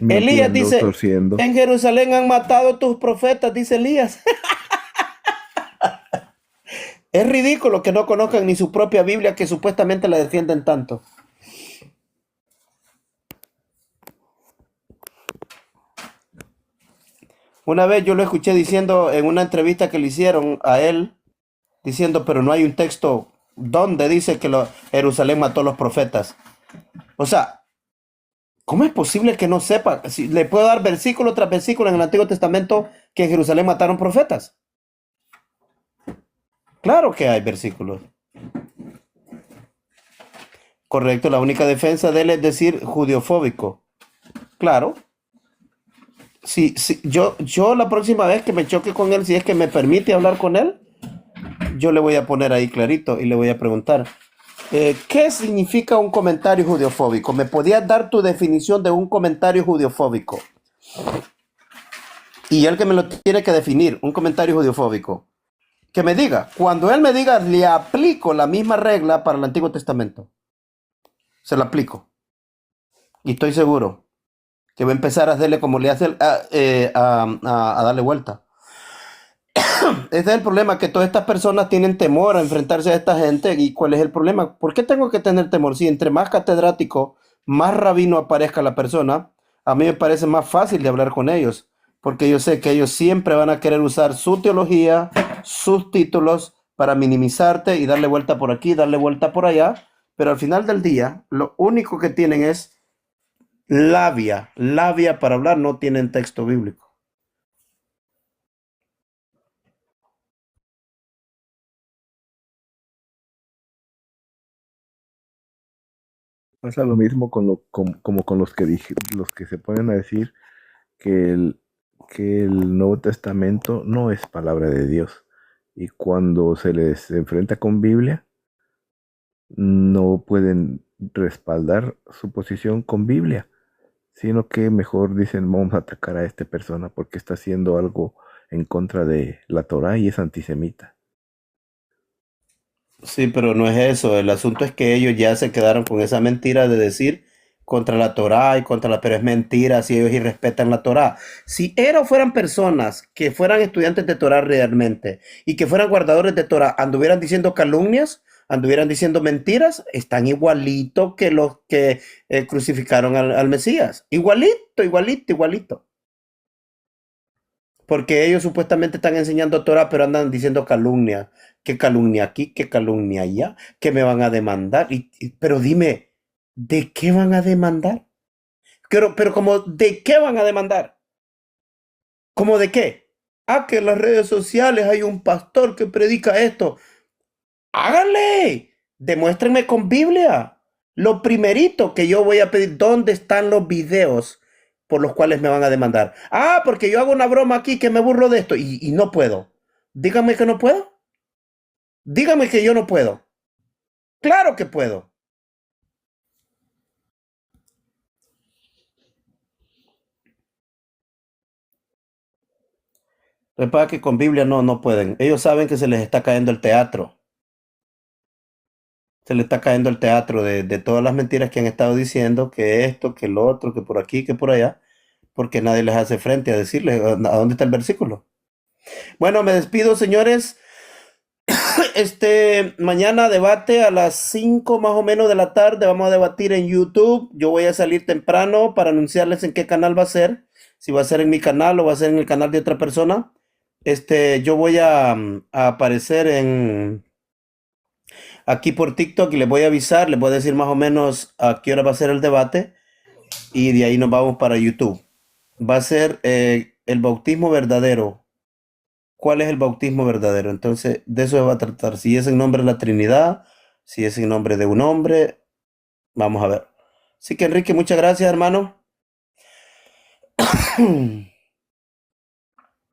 S1: Elías
S4: Mintiendo,
S1: dice,
S4: torciendo.
S1: en Jerusalén han matado tus profetas, dice Elías. Es ridículo que no conozcan ni su propia Biblia, que supuestamente la defienden tanto. Una vez yo lo escuché diciendo en una entrevista que le hicieron a él, diciendo, pero no hay un texto donde dice que Jerusalén mató a los profetas. O sea, ¿cómo es posible que no sepa? Si le puedo dar versículo tras versículo en el Antiguo Testamento que en Jerusalén mataron profetas. Claro que hay versículos. Correcto, la única defensa de él es decir judiofóbico. Claro. Sí, yo la próxima vez que me choque con él, si es que me permite hablar con él, yo le voy a poner ahí clarito y le voy a preguntar, ¿qué significa un comentario judiofóbico? ¿Me podías dar tu definición de un comentario judiofóbico? Y él que me lo tiene que definir, un comentario judiofóbico. Que me diga, cuando él me diga, le aplico la misma regla para el Antiguo Testamento. Se la aplico. Y estoy seguro que va a empezar a hacerle como le hace a darle vuelta. Ese es el problema, que todas estas personas tienen temor a enfrentarse a esta gente. ¿Y cuál es el problema? ¿Por qué tengo que tener temor? Si entre más catedrático, más rabino aparezca la persona, a mí me parece más fácil de hablar con ellos, porque yo sé que ellos siempre van a querer usar su teología, sus títulos, para minimizarte y darle vuelta por aquí, darle vuelta por allá, pero al final del día, lo único que tienen es labia para hablar, no tienen texto bíblico.
S4: Pasa lo mismo como con los que los que se ponen a decir que el Nuevo Testamento no es palabra de Dios. Y cuando se les enfrenta con Biblia, no pueden respaldar su posición con Biblia, sino que mejor dicen, vamos a atacar a esta persona porque está haciendo algo en contra de la Torá y es antisemita.
S1: Sí, pero no es eso. El asunto es que ellos ya se quedaron con esa mentira de decir contra la Torá y contra la, pero es mentira si ellos irrespetan la Torá. Si eran fueran personas que fueran estudiantes de Torá realmente y que fueran guardadores de Torá, anduvieran diciendo calumnias, anduvieran diciendo mentiras, están igualito que los que crucificaron al Mesías. Igualito, igualito, igualito. Porque ellos supuestamente están enseñando Torah, pero andan diciendo calumnia. ¿Qué calumnia aquí? ¿Qué calumnia allá? ¿Qué me van a demandar? Pero dime, ¿de qué van a demandar? Pero como, ¿de qué van a demandar? ¿Cómo de qué? Ah, que en las redes sociales hay un pastor que predica esto. Háganle. Demuéstrenme con Biblia. Lo primerito que yo voy a pedir, ¿dónde están los videos por los cuales me van a demandar? Ah, porque yo hago una broma aquí que me burlo de esto y no puedo. Díganme que no puedo. Díganme que yo no puedo. Claro que puedo. Lo que pasa es que con Biblia no pueden. Ellos saben que se les está cayendo el teatro. Se les está cayendo el teatro de todas las mentiras que han estado diciendo, que esto, que lo otro, que por aquí, que por allá, porque nadie les hace frente a decirles a dónde está el versículo. Bueno, me despido, señores. Mañana debate a las 5 más o menos de la tarde. Vamos a debatir en YouTube. Yo voy a salir temprano para anunciarles en qué canal va a ser. Si va a ser en mi canal o va a ser en el canal de otra persona. Yo voy a aparecer aquí por TikTok y les voy a avisar, les voy a decir más o menos a qué hora va a ser el debate y de ahí nos vamos para YouTube. Va a ser el bautismo verdadero. ¿Cuál es el bautismo verdadero? Entonces, de eso se va a tratar. Si es en nombre de la Trinidad, si es en nombre de un hombre, vamos a ver. Así que Enrique, muchas gracias, hermano.